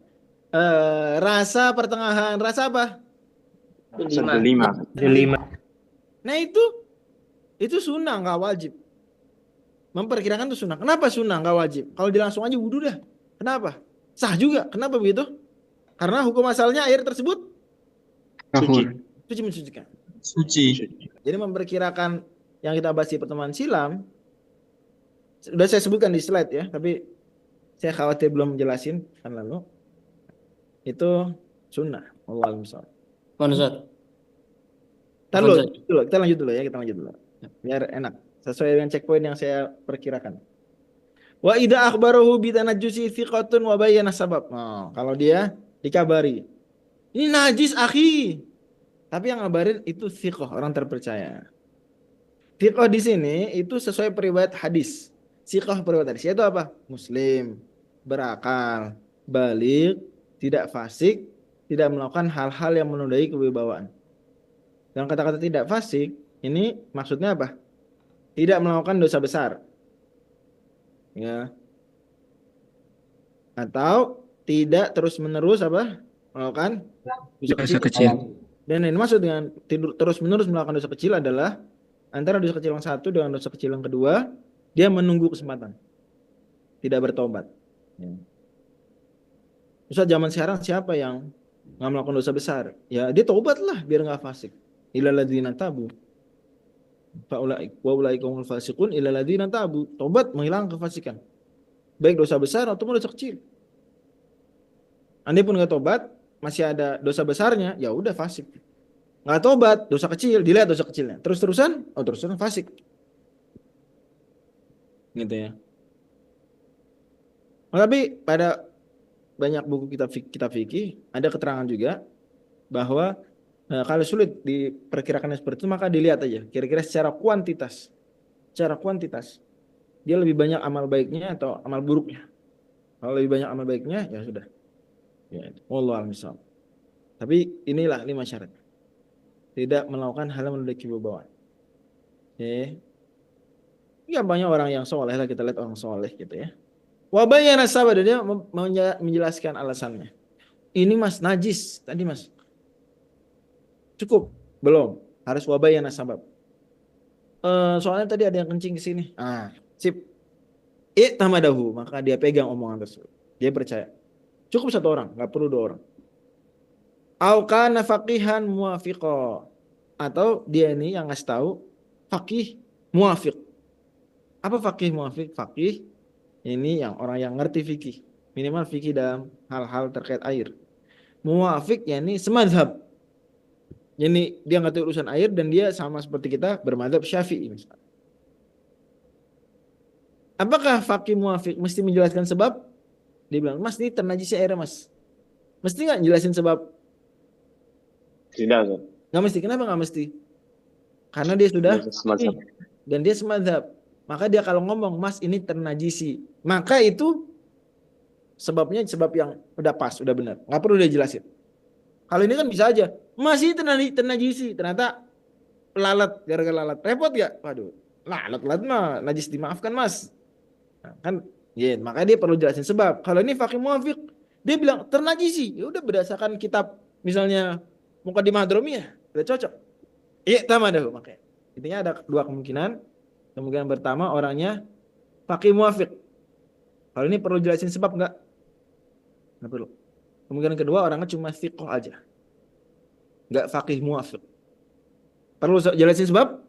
Rasa pertengahan, rasa apa? Delima. Nah itu sunnah, nggak wajib. Memperkirakan itu sunnah. Kenapa sunnah nggak wajib? Kalau dia langsung aja wudhu dah. Kenapa? Sah juga. Kenapa begitu? Karena hukum asalnya air tersebut suci mensucikan. Suci. Jadi memperkirakan yang kita bahas di pertemuan silam, sudah saya sebutkan di slide ya, tapi saya khawatir belum menjelasin kan lalu. Itu sunnah. Allahu a'lam. Kita lanjut dulu ya, biar enak. Sesuai dengan checkpoint yang saya perkirakan. Wa idza akhbarahu bi tanajjusi thiqatun wa bayyana sabab. Nah, kalau dia dikabari, ini najis akhi. Tapi yang ngabarin itu thiqah, orang terpercaya. Thiqah di sini itu sesuai periwayat hadis. Thiqah periwayat hadis itu apa? Muslim, berakal, baligh, tidak fasik, tidak melakukan hal-hal yang menodai kewibawaan. Dan kata-kata tidak fasik ini maksudnya apa? Tidak melakukan dosa besar. Ya. atau tidak terus-menerus melakukan dosa Dosa kecil. kecil. Dan yang dimaksud dengan terus-menerus melakukan dosa kecil adalah antara dosa kecil yang satu dengan dosa kecil yang kedua, dia menunggu kesempatan, tidak bertobat. Ustaz, zaman sekarang siapa yang nggak melakukan dosa besar? Ya dia tobatlah biar nggak fasik. Illal ladzina tabu. Fa ulaika wa ulaika humul fasiqun illal ladzina tabu. Tobat menghilangkan kefasikan. Baik dosa besar ataupun dosa kecil. Andai pun nggak tobat, masih ada dosa besarnya, ya udah fasik. Nggak tobat, dosa kecil, dilihat dosa kecilnya. Terus-terusan, terus-terusan fasik. Gitu ya. Tapi pada banyak buku kitab fikih ada keterangan juga bahwa kalau sulit diperkirakan seperti itu, maka dilihat aja kira-kira secara kuantitas dia lebih banyak amal baiknya atau amal buruknya. Kalau lebih banyak amal baiknya, ya sudah. Ya, wallahu a'lam bishawab. Tapi inilah 5 syarat. Tidak melakukan hal yang menodai kebawaan. Oke. Ya banyak orang yang soleh lah, kita lihat orang soleh gitu ya. Wabayana sabab, dia menjelaskan alasannya. Ini mas najis tadi mas. Cukup? Belum. Harus wabayana sabab. Soalnya tadi ada yang kencing ke sini. Sip. I'tamadahu, maka dia pegang omongan tersebut. Dia percaya. Cukup 1 orang, nggak perlu 2 orang. Au kana faqihan muwafiqa, atau dia ini yang ngasih tahu faqih muwafiq. Apa faqih muwafiq? Faqih ini yang orang yang ngerti fikih, minimal fikih dalam hal-hal terkait air. Muwafiq yakni semadzhab. Yani dia ngerti urusan air dan dia sama seperti kita bermadzhab Syafi'i misalnya. Apakah faqih muwafiq mesti menjelaskan sebab? Dia bilang, mas ini ternajisi airnya mas. Mesti nggak jelasin sebab? Tidak, Ustaz. Nggak mesti. Kenapa nggak mesti? Karena dia sudah dan dia semadzhab. Maka dia kalau ngomong, mas ini ternajisi, maka itu sebabnya sebab yang udah pas, udah benar. Nggak perlu dia jelasin. Kalau ini kan bisa aja, mas ini ternajisi, ternyata lalat, gara-gara lalat. Repot gak? Waduh, lalat mah najis, dimaafkan mas. Nah, kan, ya, makanya dia perlu jelasin sebab. Kalau ini faqih muwafiq, dia bilang ternajisi, ya udah berdasarkan kitab, misalnya Muqaddimah Hadramiyah, udah cocok. Iya, tamadahu makanya. Intinya ada 2 kemungkinan. Kemungkinan pertama orangnya faqih muwafiq. Kalau ini perlu jelasin sebab enggak? Enggak perlu. Kemungkinan kedua orangnya cuma thiqah aja. Enggak faqih muwafiq. Perlu jelasin sebab?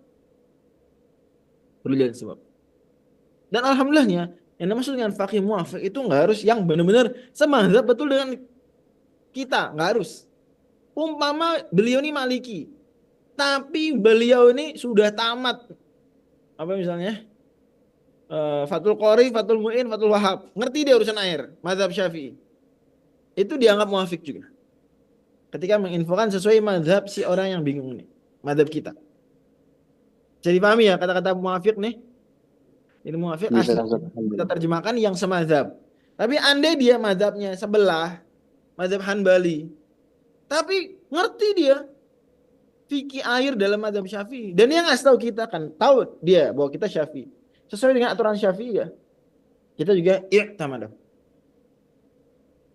Perlu jelasin sebab. Dan alhamdulillahnya yang dimaksud dengan faqih muwafiq itu enggak harus yang benar-benar semadzhab betul dengan kita, enggak harus. Umpama beliau ini Maliki, tapi beliau ini sudah tamat apa misalnya Fathul Qori, Fathul Mu'in, Fathul Wahab, ngerti dia urusan air, mazhab Syafi'i, itu dianggap muwafiq juga ketika menginfokan sesuai mazhab si orang yang bingung nih, mazhab kita. Jadi pahami ya kata-kata muwafiq nih. Ini muwafiq asli kita terjemahkan yang semazhab. Tapi andai dia mazhabnya sebelah, mazhab Hanbali, tapi ngerti dia fikih air dalam mazhab Syafi'i, dan dia ngasih tahu kita, kan tahu dia bahwa kita Syafi'i sesuai dengan aturan Syafi'i ya, kita juga i'tamadahu.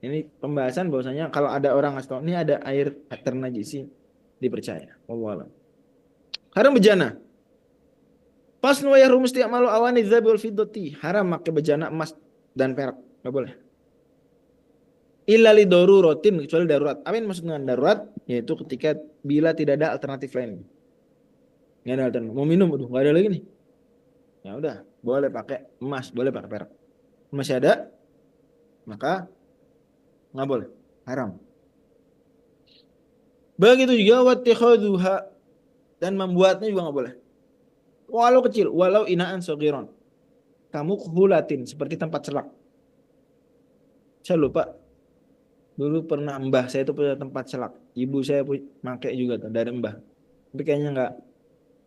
Ini pembahasan bahwasanya kalau ada orang ngasih tahu ini ada air ternajisi, dipercaya. Wallahu a'lam. Haram bejana. Pas wa yahrum isti'malu awani dzhabi wal fiddati, haram pakai bejana emas dan perak, enggak boleh. Illa li daruratin, kecuali darurat. Apa yang maksud dengan darurat? Yaitu ketika bila tidak ada alternatif lain. Nggak ada alternatif. Mau minum, aduh nggak ada lagi nih. Ya udah, boleh pakai emas, boleh pakai perak. Masih ada, maka nggak boleh, haram. Begitu juga wattikhaduha, dan membuatnya juga nggak boleh. Walau kecil, walau inaan saghiran. Kamu kuhulatin, seperti tempat celak. Saya lupa. Dulu pernah mbah saya itu punya tempat celak. Ibu saya pakai juga tuh dari mbah. Tapi kayaknya enggak.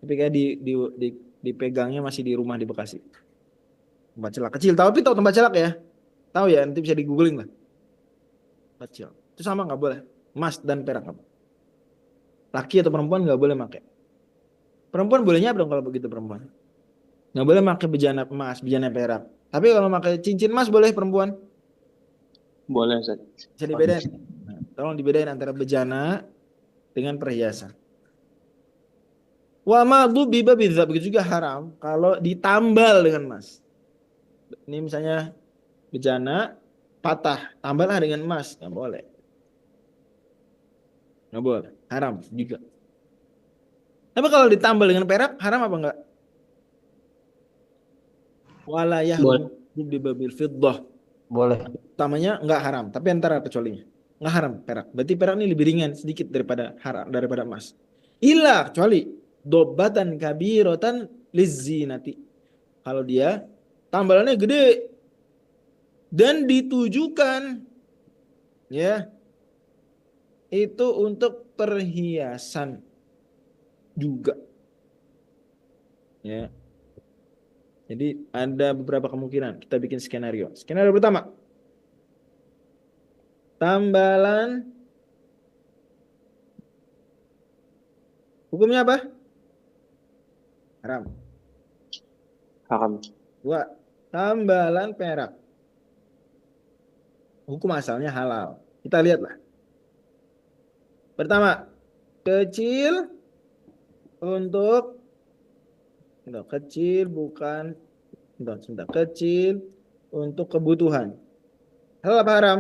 Tapi kayak dipegangnya masih di rumah di Bekasi. Tempat celak kecil. Tapi tahu tempat celak ya? Tahu ya, nanti bisa di-googling lah. Kecil. Itu sama enggak boleh. Emas dan perak. Laki atau perempuan enggak boleh pakai. Perempuan bolehnya dong kalau begitu perempuan. Enggak boleh pakai bejana emas, bejana perak. Tapi kalau pakai cincin emas boleh perempuan. Boleh, Ustaz. Bisa dibedain. Nah, tolong dibedain antara bejana dengan perhiasan. Wa ma dubiba bidzab, begitu juga haram kalau ditambal dengan emas. Ini misalnya bejana patah, tambalah dengan emas, nggak boleh. Nggak boleh, haram juga. Tapi kalau ditambal dengan perak, haram apa enggak? Wala yahrum dubiba bil fiddah. Boleh. Utamanya enggak haram, tapi antara kecualinya. Enggak haram perak. Berarti perak ini lebih ringan sedikit daripada emas. Illa kecuali dobatan kabiratan lizinati. Kalau dia tambalannya gede dan ditujukan ya itu untuk perhiasan juga. Ya. Jadi ada beberapa kemungkinan. Kita bikin skenario. Skenario pertama. Tambalan hukumnya apa? Haram. Haram. Dua, tambalan perak. Hukum asalnya halal. Kita lihatlah. Pertama, kecil untuk kecil bukan kecil untuk kebutuhan. Halal apa haram?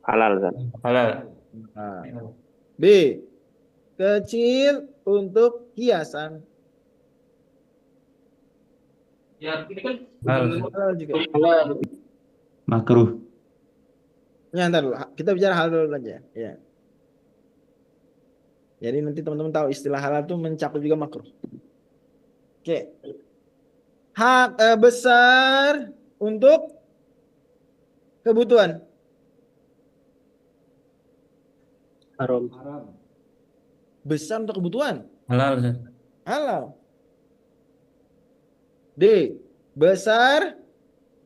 Halal, Ustaz. Halal. Nah. B, kecil untuk hiasan. Ya, ini kan Halal juga. Makruh. Ya, ntar dulu. Kita bicara halal dulu aja. Ya. Jadi nanti teman-teman tahu istilah halal itu mencakup juga makruh. Oke. Hak besar untuk kebutuhan. Haram. Besar untuk kebutuhan. Halal, Ustaz. Halal. D, besar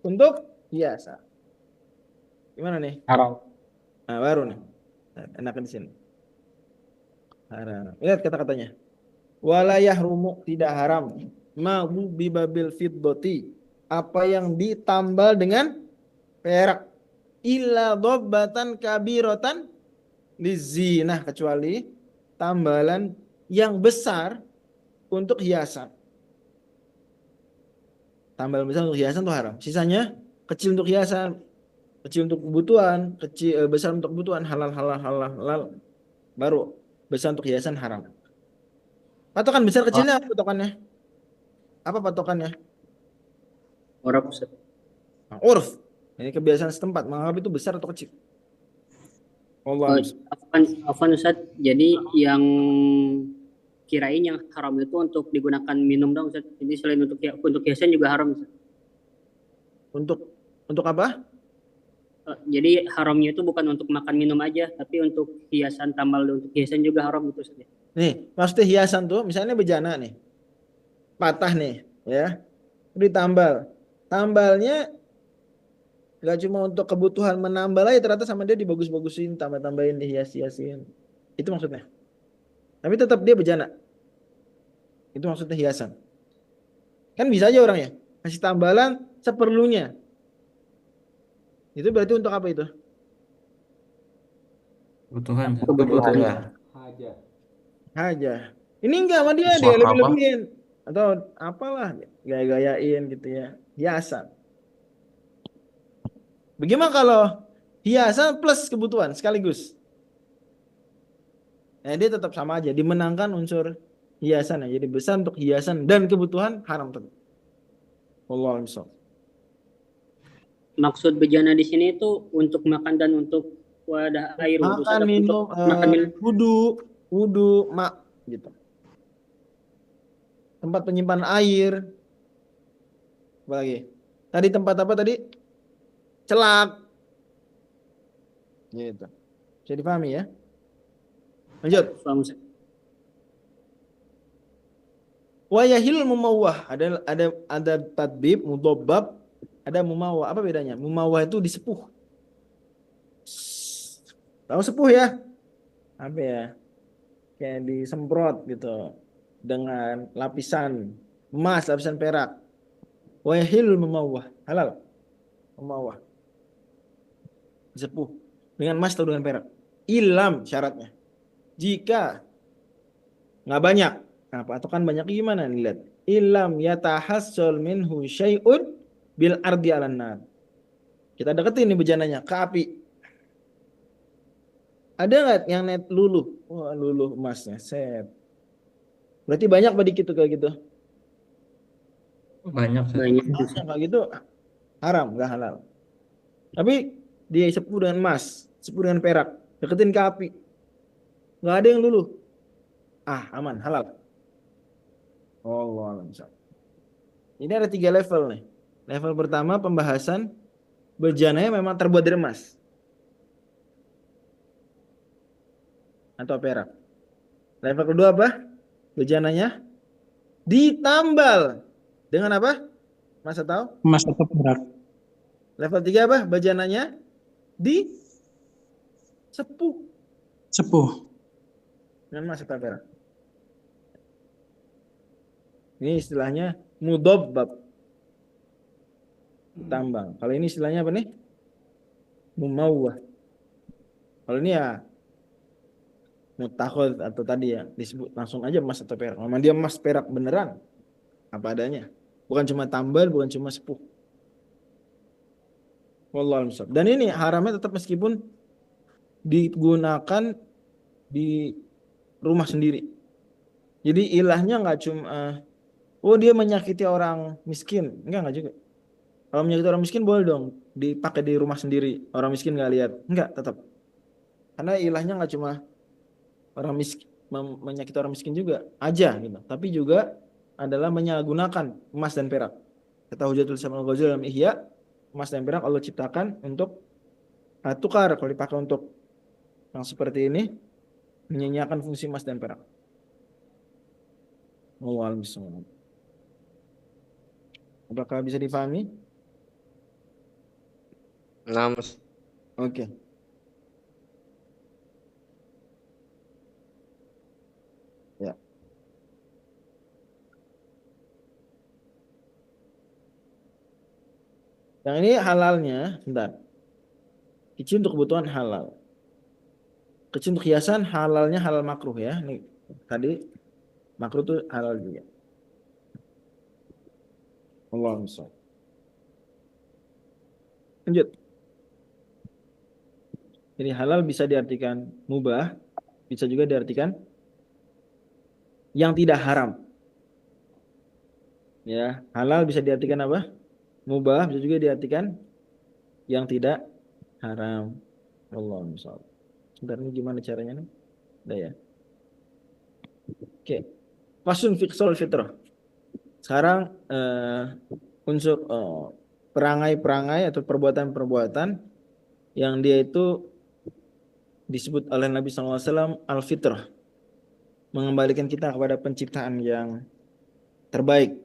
untuk hiasan. Gimana nih? Haram. Nah, baru nih. Enakan di sini. Haram. Lihat kata-katanya. Wala yahrumu, tidak haram. Ma bibabil fiddati, apa yang ditambal dengan perak. Illa dhabbatan kabiratan lizinah, kecuali tambalan yang besar untuk hiasan. Tambalan besar untuk hiasan itu haram. Sisanya kecil untuk hiasan, kecil untuk kebutuhan, kecil besar untuk kebutuhan, halal. Baru besar untuk hiasan haram. Patokan besar kecilnya apa patokannya? Apa patokannya? Uruf, Ustaz. Nah, urf. Ini kebiasaan setempat menganggap itu besar atau kecil. Allah. Afwan Ustaz, jadi yang kirain yang haram itu untuk digunakan minum dong Ustaz. Jadi selain untuk hiasan juga haram Ustaz. Untuk apa? Jadi haramnya itu bukan untuk makan minum aja, tapi untuk hiasan, tambal untuk hiasan juga haram gitu Ustaz. Nih, maksudnya hiasan tuh misalnya bejana nih. Patah nih, ya. Ditambal. Tambalnya nggak cuma untuk kebutuhan menambal aja, ternyata sama dia dibagus-bagusin, tambah-tambahin, dihias-hiasin. Itu maksudnya. Tapi tetap dia bejana. Itu maksudnya hiasan. Kan bisa aja orangnya kasih tambalan seperlunya. Itu berarti untuk apa itu? Kebutuhan. Hajah. Ini enggak sama dia lebih-lebihin. Atau apalah, gaya-gayain gitu ya. Hiasan. Bagaimana kalau hiasan plus kebutuhan sekaligus? Nah, dia tetap sama aja, dimenangkan unsur hiasan. Jadi besar untuk hiasan dan kebutuhan haram tetap. Wallahu a'lam. Maksud bejana di sini itu untuk makan dan untuk wadah air wudhu. Makan minum, wudu, mak gitu. Tempat penyimpanan air. Apa lagi? Tadi tempat apa tadi? Celak. Gitu. Bisa dipahami ya? Lanjut. Wa yahil mumawwah. Ada tadbib, mudobbab, ada mumawwah. Apa bedanya? Mumawwah itu disepuh. Tahu sepuh ya? Apa ya? Kayak disemprot gitu dengan lapisan emas, lapisan perak. Wa yahil mumawwah. Halal. Mumawwah. disepuh dengan emas atau dengan perak. Ilam syaratnya. Jika nggak banyak. Nah, patokan banyak gimana nih, lihat. Ilam yatahassal minhu syai'un bil ardi 'alan nar. Kita deketin nih bejananya ke api. Ada nggak yang net luluh? Wah, luluh emasnya. Set. Berarti banyak apa dikit tuh kayak gitu? Banyak. Banyak. Kayak gitu haram, nggak halal. Tapi dia sepuh dengan emas, sepuh dengan perak, deketin ke api. Nggak ada yang luluh. Ah, aman, halal. Allah alam. Ini ada 3 level nih. Level pertama pembahasan bejananya memang terbuat dari emas atau perak. Level kedua apa? Bejananya ditambal dengan apa? Mas tahu? Emas atau perak. Level 3 apa? Bejananya disepuh dengan emas atau perak. Ini istilahnya mudabbab. Tambang. Kalau ini istilahnya apa nih? Mumawwah. Kalau ini ya mutakhadz atau tadi ya disebut langsung aja emas atau perak. Memang dia emas perak beneran apa adanya. Bukan cuma tambal, bukan cuma sepuh. Wallahu a'lam. Dan ini haramnya tetap meskipun digunakan di rumah sendiri. Jadi ilahnya nggak cuma oh dia menyakiti orang miskin, enggak juga. Kalau menyakiti orang miskin boleh dong dipakai di rumah sendiri, orang miskin nggak lihat, enggak tetap. Karena ilahnya nggak cuma orang miskin menyakiti orang miskin juga aja gitu, tapi juga adalah menyalahgunakan emas dan perak. Kata Hujatul Islam Al-Ghazali dalam Ihya, emas dan perak Allah ciptakan untuk tukar. Kalau dipakai untuk yang seperti ini menyanyiakan fungsi emas dan perak. Wallahu a'lam. Apakah bisa difahami? Nah, Mas. Oke. Ya. Yang ini halalnya, bentar. Kecil untuk kebutuhan halal. Kecil untuk hiasan halalnya halal makruh ya. Nih tadi makruh tuh halal juga. Allahu a'lam. Lanjut. Jadi halal bisa diartikan mubah, bisa juga diartikan yang tidak haram. Ya, halal bisa diartikan apa? Mubah, bisa juga diartikan yang tidak haram. Wallahu a'lam. Sebentar, ini gimana caranya nih? Udah ya. Oke. Fasun fiqhul fitrah. Sekarang unsur perangai-perangai atau perbuatan-perbuatan yang dia itu disebut oleh Nabi SAW al-fitrah, mengembalikan kita kepada penciptaan yang terbaik,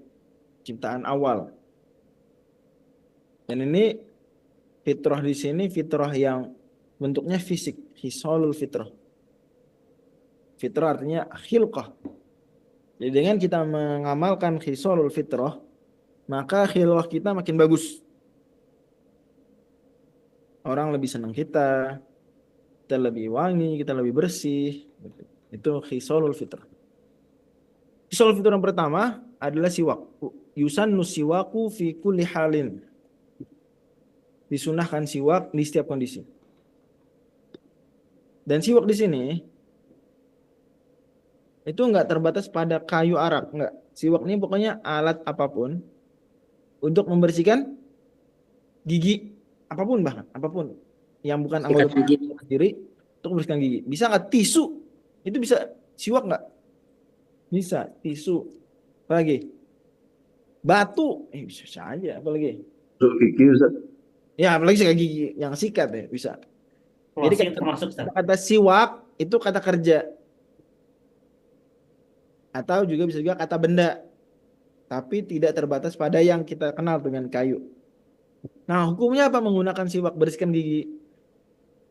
ciptaan awal. Dan ini fitrah di sini fitrah yang bentuknya fisik, hisolul fitrah. Fitrah artinya khilqah. Jadi dengan kita mengamalkan khisalul fitrah, maka khilqah kita makin bagus. Orang lebih senang kita lebih wangi, kita lebih bersih. Itu khisalul fitrah. Khisalul fitrah yang pertama adalah siwak. Yusannu siwaku fi kulli halin. Disunahkan siwak di setiap kondisi. Dan siwak di sini itu enggak terbatas pada kayu arak, enggak. Siwak ini pokoknya alat apapun untuk membersihkan gigi, apapun bahkan, apapun yang bukan anggota gigi sendiri untuk membersihkan gigi. Bisa enggak tisu? Itu bisa siwak enggak? Bisa, tisu. Apalagi? Batu, bisa saja, apalagi? Gigi, Ustaz. Ya, apalagi sikat gigi yang sikat ya, bisa. Jadi kata siwak itu kata kerja. Atau juga bisa juga kata benda, tapi tidak terbatas pada yang kita kenal dengan kayu. Nah, hukumnya apa menggunakan siwak bersihkan gigi?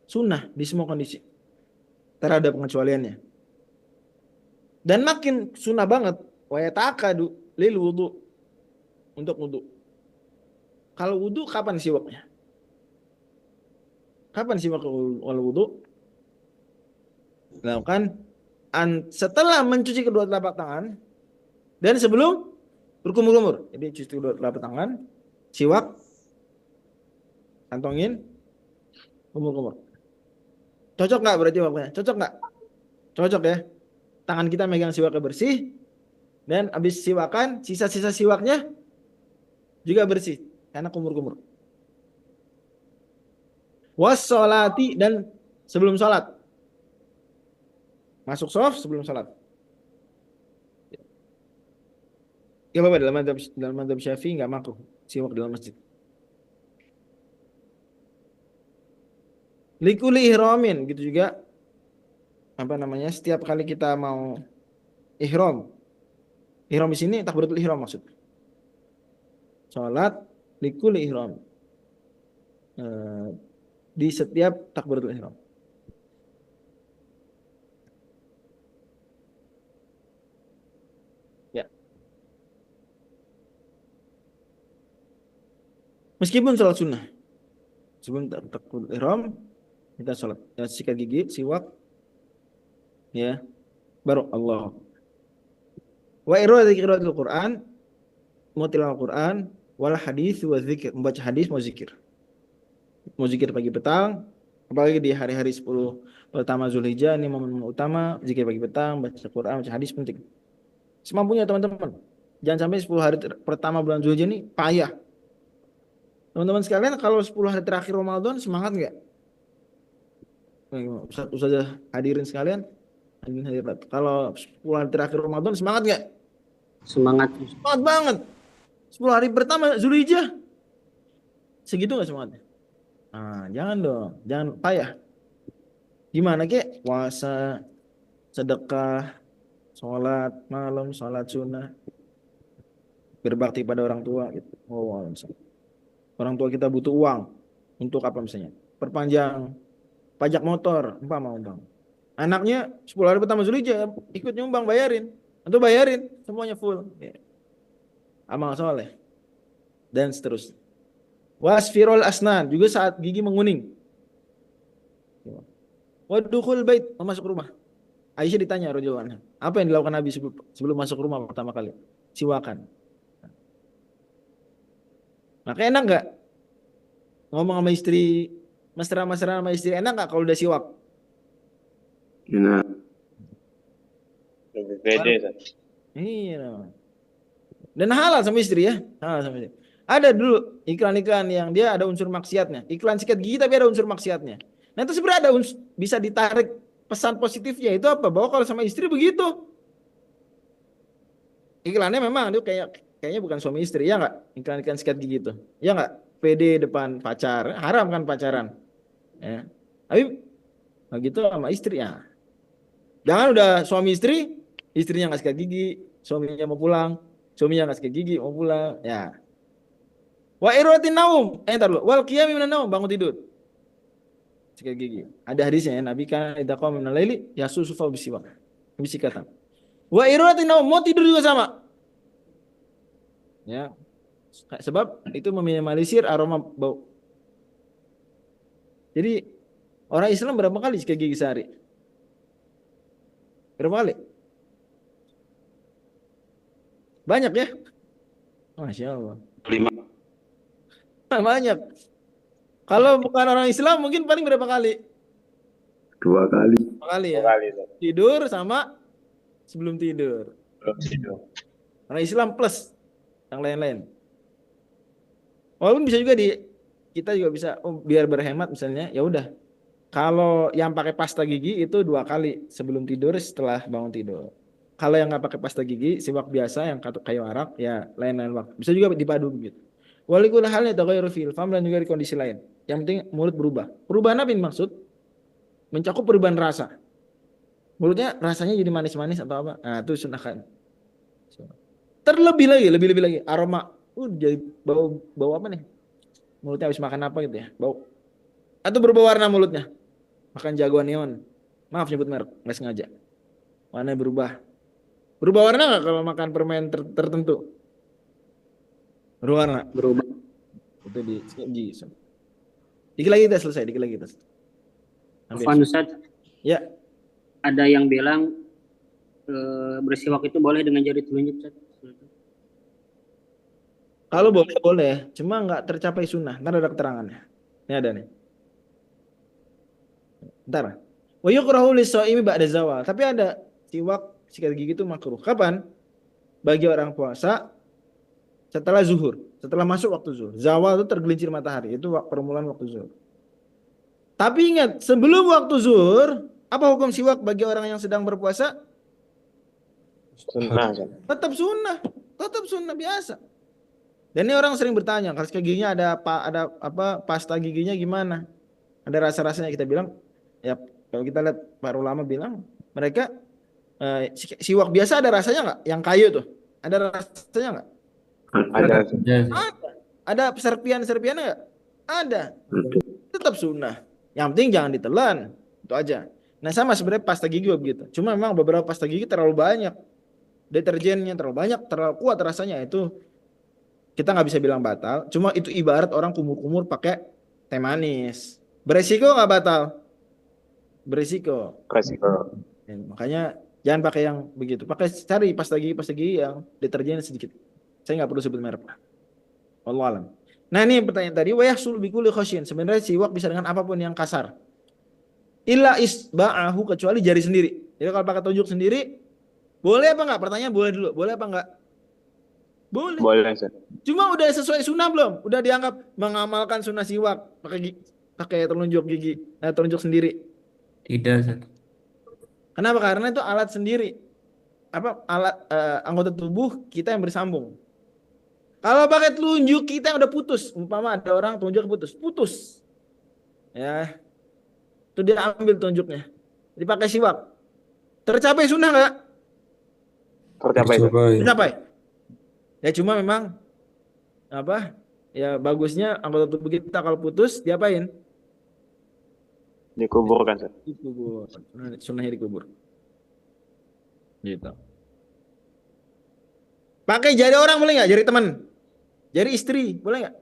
Sunnah di semua kondisi. Terhadap pengecualiannya. Dan makin sunnah banget, wa yata'akkadu lil wudu, untuk wudu. Kalau wudu kapan siwaknya? Kapan siwak wal wudu? Lakukan setelah mencuci kedua telapak tangan dan sebelum berkumur-kumur. Jadi cuci kedua telapak tangan, siwak, kantongin, kumur-kumur. Cocok nggak berarti waktunya? Cocok nggak? Cocok ya. Tangan kita megang siwaknya bersih dan habis siwakan sisa-sisa siwaknya juga bersih karena kumur-kumur. Wassolati dan sebelum sholat. Masuk shaf sebelum sholat. Ya Bapak, dalam madzhab Syafi'i nggak makruh siwak dalam masjid. Likuli ihramin gitu juga. Apa namanya? Setiap kali kita mau ihram. Ihram di sini takbiratul ihram maksudnya. Sholat likuli ihram. Di setiap takbiratul ihram. Ya. Meskipun sholat sunnah. Sebelum takbiratul ihram kita sholat. Ya, sikat gigi, siwak. Ya. Baru Allah. Wa irada qiraatul Qur'an, mau tilawah Qur'an, wal hadis wa zikir, membaca hadis mau zikir. Mau zikir pagi petang, apalagi di hari-hari 10 pertama Zulhijjah ini momen utama, zikir pagi petang, baca Quran, baca hadis penting. Semampunya teman-teman. Jangan sampai 10 hari pertama bulan Zulhijjah ini payah. Teman-teman sekalian, kalau 10 hari terakhir Ramadan semangat enggak? Ustaz hadirin sekalian, kalau 10 hari terakhir Ramadan semangat enggak? Semangat. Semangat banget. 10 hari pertama Zulhijjah. Segitu enggak semangatnya? Nah, jangan dong, jangan payah. Gimana kek? Puasa, sedekah, sholat malam, sholat sunnah, berbakti pada orang tua gitu. Orang tua kita butuh uang untuk apa misalnya? Perpanjang pajak motor, umpama. Anaknya 10 hari pertama Zulhijjah ikut nyumbang, bayarin. Atau bayarin semuanya full. Amal soleh. Dan seterusnya. Wasfirul asnan, juga saat gigi menguning. Wadukhul bait, masuk rumah. Aisyah ditanya radhiyallahu anha, apa yang dilakukan Nabi sebelum masuk rumah pertama kali? Siwakan. Maka enak enggak ngomong sama istri, mesra-mesra sama istri, enak enggak kalau udah siwak? Enak. Lebih pede. Iya. Dan halal sama istri ya, halal sama istri. Ada dulu iklan-iklan yang dia ada unsur maksiatnya. Iklan sikat gigi tapi ada unsur maksiatnya. Nah itu sebenarnya ada bisa ditarik pesan positifnya. Itu apa? Bahwa kalau sama istri begitu. Iklannya memang itu kayaknya bukan suami istri. Ya enggak? Iklan-iklan sikat gigi itu. Ya enggak? PD depan pacar. Haram kan pacaran. Ya. Tapi begitu sama istri ya. Jangan udah suami istri, istrinya nggak sikat gigi, suaminya mau pulang, suaminya nggak sikat gigi mau pulang. Ya. Wa iratin naum, entar dulu. Wal qiyami minan naum, bangun tidur. Sikat gigi. Ada hadisnya ya, Nabi kan idza qama minal laili yasusu fa bisiwak. Bisikatan. Wa iratin naum, mau tidur juga sama. Ya. Sebab itu meminimalisir aroma bau. Jadi orang Islam berapa kali sikat gigi sehari? Berapa kali? Banyak ya? Masya Allah. 5. Banyak. Kalau bukan orang Islam mungkin paling berapa kali? 2 kali. 2 kali ya. 2 kali. Tidur sama sebelum tidur. Belum tidur. Orang Islam plus yang lain-lain. Walaupun bisa juga kita juga bisa biar berhemat misalnya, ya udah. Kalau yang pakai pasta gigi itu 2 kali sebelum tidur setelah bangun tidur. Kalau yang nggak pakai pasta gigi, siwak biasa yang kayu arak, ya lain-lain waktu. Bisa juga dipadu begitu. Walikul halnya taghayyaru fil fam, dan juga di kondisi lain. Yang penting mulut berubah. Perubahan apa yang maksud? Mencakup perubahan rasa. Mulutnya rasanya jadi manis-manis atau apa? Nah, itu sunahkan. Terlebih lagi aroma. Jadi bau apa nih? Mulutnya habis makan apa gitu ya? Bau. Atau berubah warna mulutnya. Makan jagoan neon. Maaf nyebut merek, nggak sengaja. Warnanya berubah. Berubah warna nggak kalau makan permen tertentu? Berubah warna. Berubah. Itu di gigi. Dikit lagi kita selesai, dikit lagi kita. Afwan Ustaz, Ya, ada yang bilang bersiwak itu boleh dengan jari telunjuk Ustaz. kalau boleh, cuma nggak tercapai sunnah. Ntar ada keterangannya. Ini ada nih. Ntar. Wa yukrahu lis-shaimi ba'da zawal. Tapi ada siwak sikat gigi itu makruh. Kapan? Bagi orang puasa setelah zuhur, setelah masuk waktu zuhur. Zawal itu tergelincir matahari, itu permulaan waktu zuhur. Tapi ingat, sebelum waktu zuhur, apa hukum siwak bagi orang yang sedang berpuasa? Sunnah. Tetap sunnah biasa. Dan ini orang sering bertanya, kalau sikat giginya ada apa pasta giginya gimana? Ada rasa-rasanya, kita bilang, ya kalau kita lihat para ulama bilang, mereka siwak biasa ada rasanya nggak? Yang kayu tuh, ada rasanya nggak? Ada. Ada serpian-serpiannya nggak? Ada. Tetap sunnah. Yang penting jangan ditelan, itu aja. Nah sama sebenarnya pasta gigi begitu. Cuma memang beberapa pasta gigi terlalu banyak, deterjennya terlalu banyak, terlalu kuat rasanya, itu kita nggak bisa bilang batal. Cuma itu ibarat orang kumur-kumur pakai teh manis. Beresiko nggak batal? Beresiko. Ya, makanya jangan pakai yang begitu. Cari pasta gigi yang deterjen sedikit. Saya nggak perlu sebut merek. Wallahu alam. Nah ini pertanyaan tadi, wa yahsul bi kulli khasyin. Sebenarnya siwak bisa dengan apapun yang kasar. Illa isba'ahu, kecuali jari sendiri. Jadi kalau pakai tunjuk sendiri, boleh apa enggak? Pertanyaan boleh dulu. Boleh apa enggak? Boleh. Boleh, Ustaz. Cuma udah sesuai sunnah belum? Udah dianggap mengamalkan sunnah siwak pakai telunjuk sendiri? Tidak, Ustaz. Kenapa? Karena itu alat sendiri. Alat anggota tubuh kita yang bersambung. Kalau pakai telunjuk kita yang udah putus, umpama ada orang telunjuk putus. Ya. Itu dia ambil telunjuknya. Dipakai siwak. Tercapai sunnah enggak? Tercapai. Ya cuma memang ya bagusnya anggota tubuh kita kalau putus diapain? Dikuburkan, Ustaz. Dikubur. Sunnahnya dikubur. Gitu. Pakai jari orang boleh nggak? Jari teman? Jari istri boleh nggak?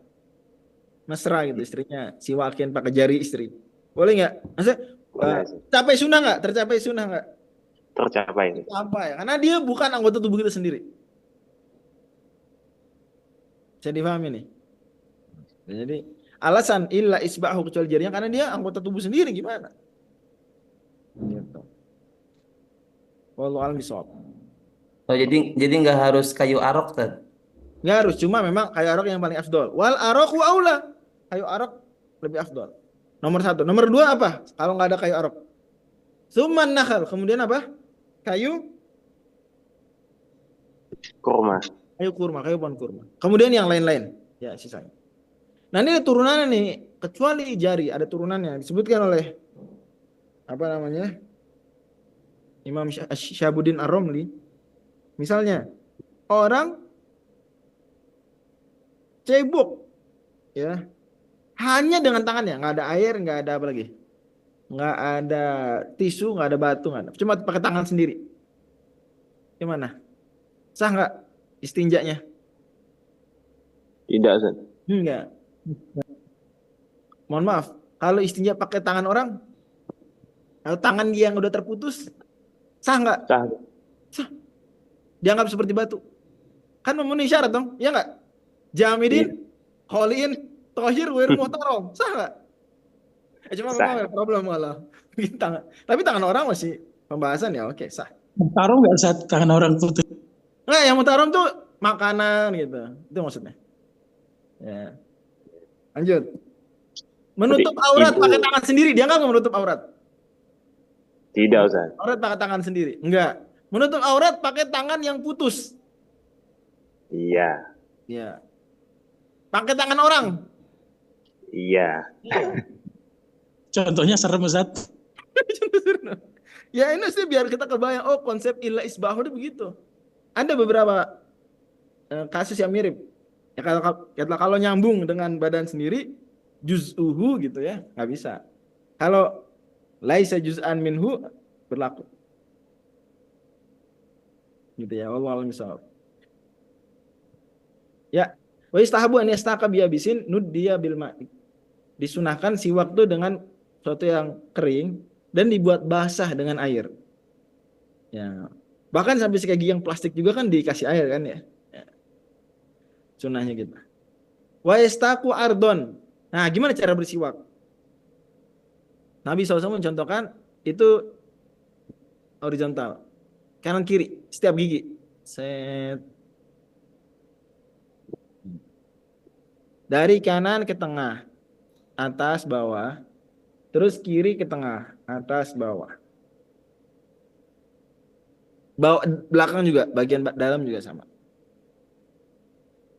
Mesra gitu istrinya siwakin pakai jari istri. Boleh nggak? Maksudnya tercapai sunnah nggak? Tercapai sunnah nggak? Tercapai. Karena dia bukan anggota tubuh kita sendiri. Saya difahami nih. Jadi alasan illa isba'hu, kecuali jarinya, karena dia anggota tubuh sendiri, gimana? Gitu. Wallahu a'lam bishawab. Oh, jadi nggak harus kayu arok, Tad? Nggak harus, cuma memang kayu arok yang paling afdol. Wal arok aula. Kayu arok lebih afdol. Nomor 1. Nomor 2 apa? Kalau nggak ada kayu arok. Summan nakhal. Kemudian apa? Kayu kurma. Kayu pohon kurma. Kemudian yang lain-lain. Ya, sisanya. Nah, ini ada turunannya nih. Kecuali jari, ada turunannya. Disebutkan oleh Imam Syahabuddin Ar-Romli. Misalnya, orang cebok, ya, hanya dengan tangannya, nggak ada air, nggak ada apa lagi, nggak ada tisu, nggak ada batu, nggak ada, cuma pakai tangan sendiri. Gimana? Sah nggak istinjanya? Tidak, Ustaz. Enggak. Mohon maaf, kalau istinja pakai tangan orang, atau tangan dia yang udah terputus, sah nggak? Sah. Dianggap seperti batu. Kan memenuhi syarat dong, ya nggak? Jamidin, Holin, Tohir, Wir, Muhtarom. Sah nggak? Cuma memang problem malah. Tapi tangan orang masih pembahasan ya, oke, sah. Muhtarom nggak saat tangan orang putus? Nggak, yang Muhtarom tuh makanan gitu. Itu maksudnya. Ya. Lanjut. Menutup aurat pakai tangan sendiri, dianggap nggak menutup aurat? Tidak, Ustaz. Aurat pakai tangan sendiri? Enggak. Menutup aurat pakai tangan yang putus? Iya. Iya. Pakai tangan orang? Iya. Contohnya serem, Ustaz. Ya ini sih biar kita kebayang, oh konsep illa isbahu itu begitu. Ada beberapa kasus yang mirip. Ya kalau nyambung dengan badan sendiri, juz'uhu gitu ya, nggak bisa. Kalau laisa juz'an minhu, berlaku. Gitu ya, wallahu a'lam bishawab. Ya, wa istahabu an yastaka bi yabisin nuddiya bil ma'i. disunahkan siwak tuh dengan sesuatu yang kering dan dibuat basah dengan air. Ya. Bahkan sampai sikat gigi yang plastik juga kan dikasih air kan ya. Ya. Sunahnya gitu. Wa yastaku ardon. Nah, gimana cara bersiwak? Nabi SAW mencontohkan itu horizontal. Kanan kiri setiap gigi. Set. Dari kanan ke tengah, atas bawah, terus kiri ke tengah, atas bawah. Belakang juga, bagian dalam juga sama.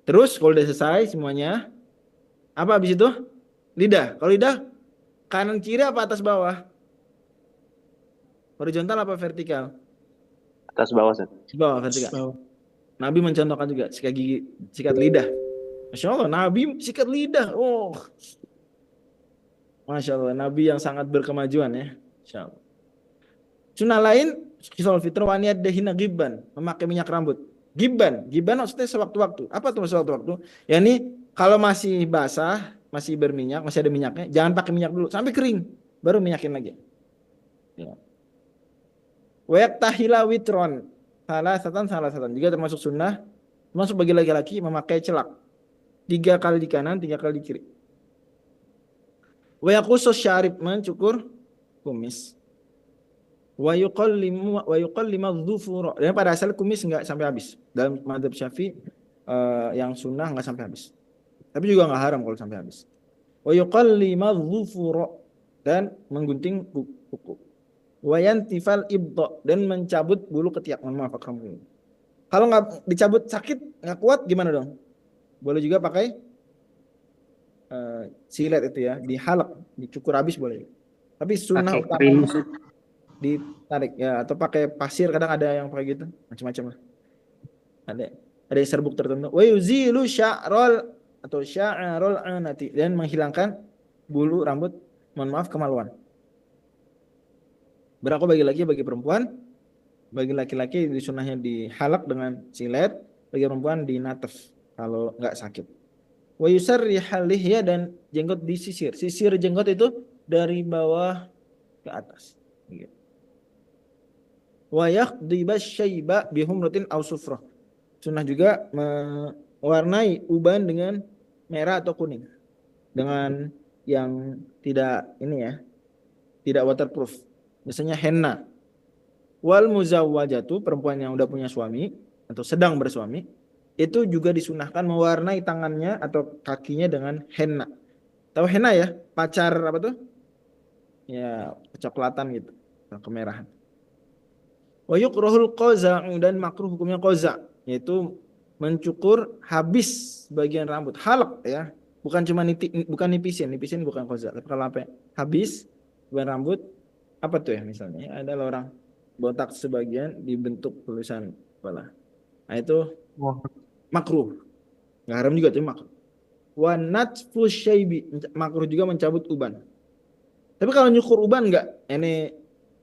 Terus kalau udah selesai semuanya, apa habis itu? Lidah. Kalau lidah, kanan kiri apa atas bawah? Horizontal apa vertikal? Atas bawah, Ustaz. Bawah, vertikal. Nabi mencontohkan juga sikat gigi, sikat lidah. Masya Allah, Nabi sikat lidah. Oh, Masya Allah, Nabi yang sangat berkemajuan ya. Masya Allah. Sunnah lain, kisah fitrah waniyat dahina gibban, memakai minyak rambut. Gibban maksudnya sewaktu-waktu. Apa tuh sewaktu-waktu? Ya ini kalau masih basah, masih berminyak, masih ada minyaknya, jangan pakai minyak dulu sampai kering, baru minyakin lagi. Ya. Wayak tahila witron, salah satan. Juga termasuk sunnah, termasuk bagi laki-laki memakai celak. 3 kali di kanan, 3 kali di kiri. Wa yaqusus syarib, mencukur kumis. Wa yuqallimu dhufura. Dan pada asal kumis enggak sampai habis. Dalam mazhab Syafi'i yang sunnah enggak sampai habis. Tapi juga enggak haram kalau sampai habis. Wa yuqallimu dhufura, dan menggunting kuku. Wa yantifal ibda, dan mencabut bulu ketiak. Mohon maaf kamu. Kalau enggak dicabut sakit, enggak kuat gimana dong? Boleh juga pakai silet itu ya, dihalak, dicukur habis boleh. Tapi sunnah utama ditarik ya, atau pakai pasir, kadang ada yang pakai gitu, macam-macam lah. Ada serbuk tertentu. Wa yuzilu sya'rul atau sya'rul anati, dan menghilangkan bulu rambut, mohon maaf, kemaluan. Berlaku bagi laki, bagi perempuan. Bagi laki-laki sunnahnya dihalak dengan silet, bagi perempuan dinatef kalau nggak sakit. Wa yusarrihal lihya, dan jenggot disisir. Sisir jenggot itu dari bawah ke atas. Wa yakhdibas syaiba bihumratin aw sufrah. Sunnah juga mewarnai uban dengan merah atau kuning. Dengan yang tidak ini ya, tidak waterproof. Biasanya henna. Wal muzawwajatu, perempuan yang udah punya suami atau sedang bersuami, itu juga disunahkan mewarnai tangannya atau kakinya dengan henna. Tahu henna ya? Pacar apa tuh? Ya, kecoklatan gitu, kemerahan. Wa yukrahul qaza', dan makruh hukumnya qaza', yaitu mencukur habis bagian rambut, halak ya. Bukan cuma bukan nipisin bukan qaza'. Tapi kalau apa? Habis bagian rambut, apa tuh ya misalnya? Ada orang botak sebagian dibentuk tulisan kepala. Nah, itu makruh. Nggak haram juga, tapi makruh. Wa natfu syaibi, makruh juga mencabut uban. Tapi kalau nyukur uban enggak, ini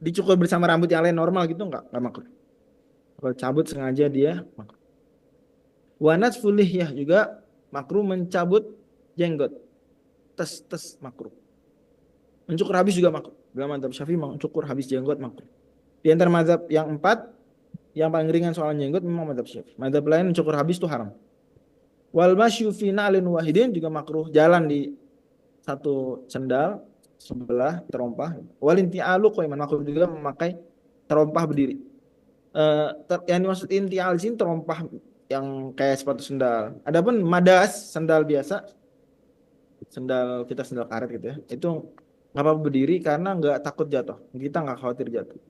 dicukur bersama rambut yang lain normal gitu enggak makruh. Kalau cabut sengaja dia makruh. Wa natfu lihyah, juga makruh mencabut jenggot. Tes makruh. Mencukur habis juga makruh. Dalam mazhab Syafi'i mencukur habis jenggot makruh. Di antara mazhab yang 4, yang paling ringan soal jenggot memang mazhab Syafi'i. Mazhab lain mencukur habis itu haram. Wal masyu fi na'lin wahidin, juga makruh jalan di satu sendal sebelah terompah. Wal inti'alu qaiman, makruh juga memakai terompah berdiri. Yang dimaksud inti'al sini terompah yang kayak sepatu sendal. Adapun madas, sendal biasa, sendal kita sendal karet gitu ya, itu nggak apa-apa berdiri karena nggak takut jatuh. Kita nggak khawatir jatuh.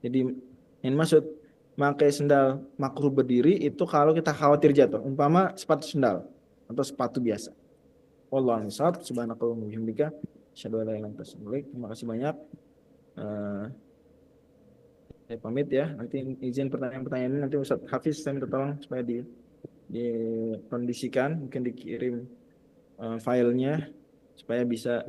Jadi yang maksud pakai sendal makruh berdiri itu kalau kita khawatir jatuh, umpama sepatu sendal atau sepatu biasa. Wallahu a'lam bishawab. Subhanakallahumma wa bihamdika, asyhadu an la ilaha illa anta astaghfiruka. Terima kasih banyak. Saya pamit ya. Nanti izin pertanyaan-pertanyaan ini nanti Ustaz Hafiz saya minta tolong supaya dikondisikan, mungkin dikirim filenya supaya bisa